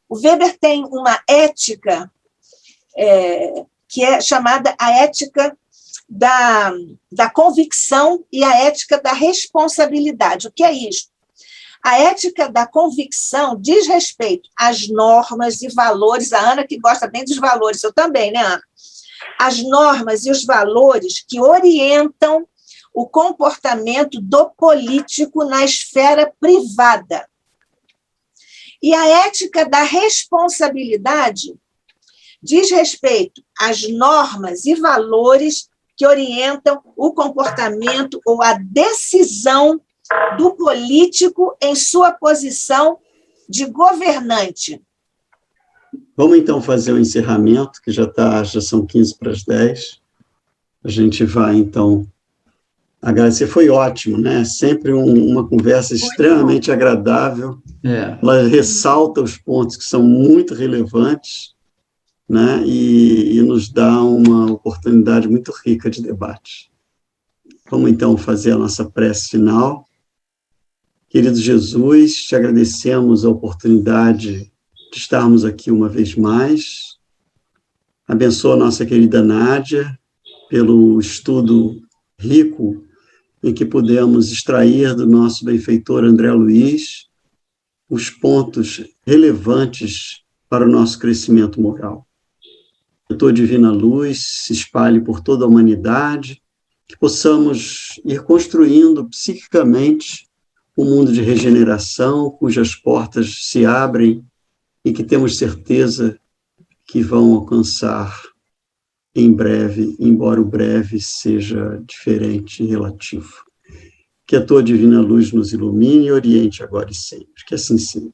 S5: O Weber tem uma ética que é chamada a ética da convicção e a ética da responsabilidade. O que é isso? A ética da convicção diz respeito às normas e valores. A Ana, que gosta bem dos valores, eu também, né, Ana? As normas e os valores que orientam o comportamento do político na esfera privada. E a ética da responsabilidade diz respeito às normas e valores que orientam o comportamento ou a decisão do político em sua posição de governante.
S4: Vamos, então, fazer o encerramento, que já são 15 para as 10. A gente vai, então, agradecer. Foi ótimo, né? Sempre uma conversa extremamente agradável. Ela ressalta os pontos que são muito relevantes, né? E nos dá uma oportunidade muito rica de debate. Vamos, então, fazer a nossa prece final. Querido Jesus, te agradecemos a oportunidade de estarmos aqui uma vez mais. Abençoa a nossa querida Nádia pelo estudo rico em que pudemos extrair do nosso benfeitor André Luiz os pontos relevantes para o nosso crescimento moral. Que a tua divina luz se espalhe por toda a humanidade, que possamos ir construindo psiquicamente um mundo de regeneração, cujas portas se abrem e que temos certeza que vão alcançar em breve, embora o breve seja diferente e relativo. Que a tua divina luz nos ilumine e oriente agora e sempre. Que assim seja.